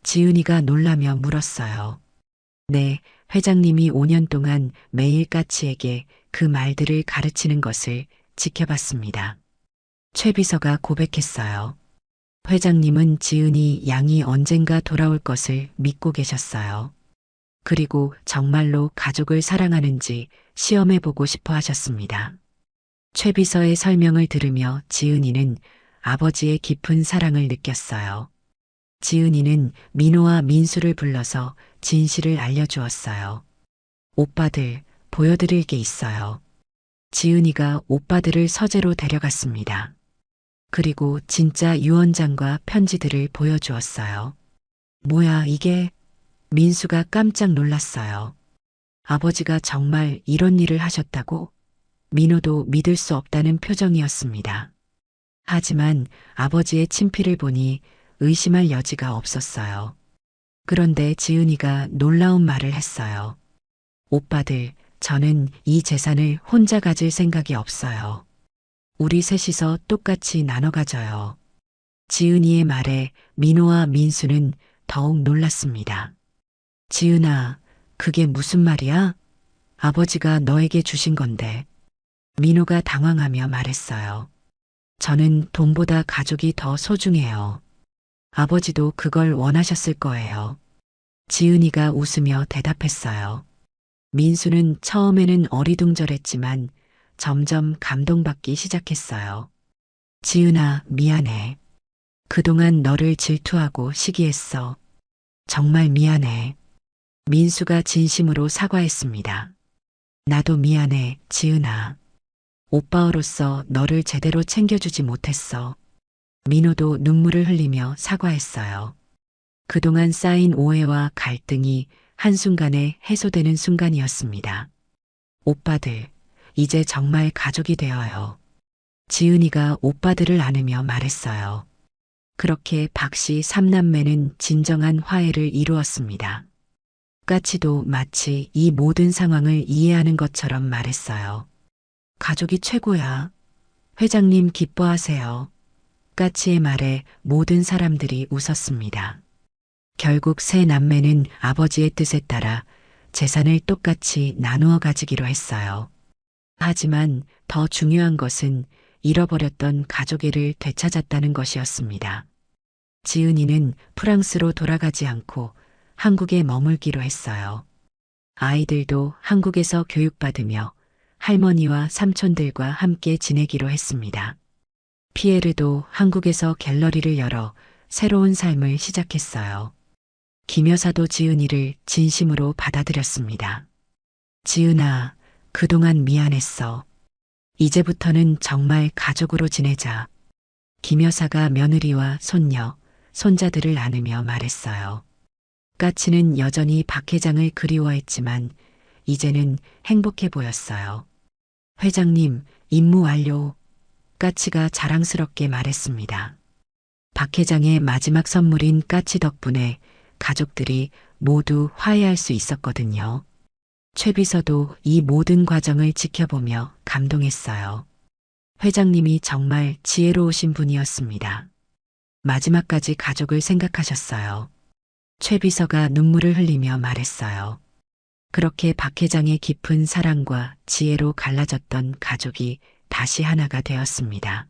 지은이가 놀라며 물었어요. 네, 회장님이 5년 동안 매일 까치에게 그 말들을 가르치는 것을 지켜봤습니다. 최 비서가 고백했어요. 회장님은 지은이 양이 언젠가 돌아올 것을 믿고 계셨어요. 그리고 정말로 가족을 사랑하는지 시험해보고 싶어 하셨습니다. 최 비서의 설명을 들으며 지은이는 아버지의 깊은 사랑을 느꼈어요. 지은이는 민호와 민수를 불러서 진실을 알려주었어요. 오빠들, 보여드릴 게 있어요. 지은이가 오빠들을 서재로 데려갔습니다. 그리고 진짜 유언장과 편지들을 보여주었어요. 뭐야, 이게? 민수가 깜짝 놀랐어요. 아버지가 정말 이런 일을 하셨다고? 민호도 믿을 수 없다는 표정이었습니다. 하지만 아버지의 친필을 보니 의심할 여지가 없었어요. 그런데 지은이가 놀라운 말을 했어요. 오빠들, 저는 이 재산을 혼자 가질 생각이 없어요. 우리 셋이서 똑같이 나눠 가져요. 지은이의 말에 민호와 민수는 더욱 놀랐습니다. 지은아, 그게 무슨 말이야? 아버지가 너에게 주신 건데. 민호가 당황하며 말했어요. 저는 돈보다 가족이 더 소중해요. 아버지도 그걸 원하셨을 거예요. 지은이가 웃으며 대답했어요. 민수는 처음에는 어리둥절했지만 점점 감동받기 시작했어요. 지은아, 미안해. 그동안 너를 질투하고 시기했어. 정말 미안해. 민수가 진심으로 사과했습니다. 나도 미안해, 지은아. 오빠로서 너를 제대로 챙겨주지 못했어. 민호도 눈물을 흘리며 사과했어요. 그동안 쌓인 오해와 갈등이 한순간에 해소되는 순간이었습니다. 오빠들, 이제 정말 가족이 되어요. 지은이가 오빠들을 안으며 말했어요. 그렇게 박씨 3남매는 진정한 화해를 이루었습니다. 까치도 마치 이 모든 상황을 이해하는 것처럼 말했어요. 가족이 최고야. 회장님 기뻐하세요. 까치의 말에 모든 사람들이 웃었습니다. 결국 세 남매는 아버지의 뜻에 따라 재산을 똑같이 나누어 가지기로 했어요. 하지만 더 중요한 것은 잃어버렸던 가족애를 되찾았다는 것이었습니다. 지은이는 프랑스로 돌아가지 않고 한국에 머물기로 했어요. 아이들도 한국에서 교육받으며 할머니와 삼촌들과 함께 지내기로 했습니다. 피에르도 한국에서 갤러리를 열어 새로운 삶을 시작했어요. 김 여사도 지은이를 진심으로 받아들였습니다. 지은아, 그동안 미안했어. 이제부터는 정말 가족으로 지내자. 김 여사가 며느리와 손녀, 손자들을 안으며 말했어요. 까치는 여전히 박 회장을 그리워했지만 이제는 행복해 보였어요. 회장님, 임무 완료. 까치가 자랑스럽게 말했습니다. 박 회장의 마지막 선물인 까치 덕분에 가족들이 모두 화해할 수 있었거든요. 최 비서도 이 모든 과정을 지켜보며 감동했어요. 회장님이 정말 지혜로우신 분이었습니다. 마지막까지 가족을 생각하셨어요. 최 비서가 눈물을 흘리며 말했어요. 그렇게 박 회장의 깊은 사랑과 지혜로 갈라졌던 가족이 다시 하나가 되었습니다.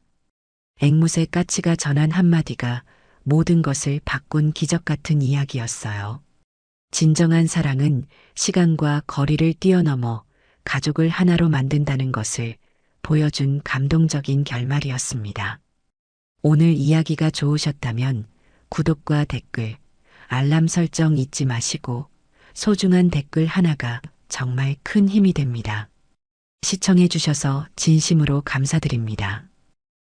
앵무새 까치가 전한 한마디가 모든 것을 바꾼 기적 같은 이야기였어요. 진정한 사랑은 시간과 거리를 뛰어넘어 가족을 하나로 만든다는 것을 보여준 감동적인 결말이었습니다. 오늘 이야기가 좋으셨다면 구독과 댓글, 알람 설정 잊지 마시고 소중한 댓글 하나가 정말 큰 힘이 됩니다. 시청해 주셔서 진심으로 감사드립니다.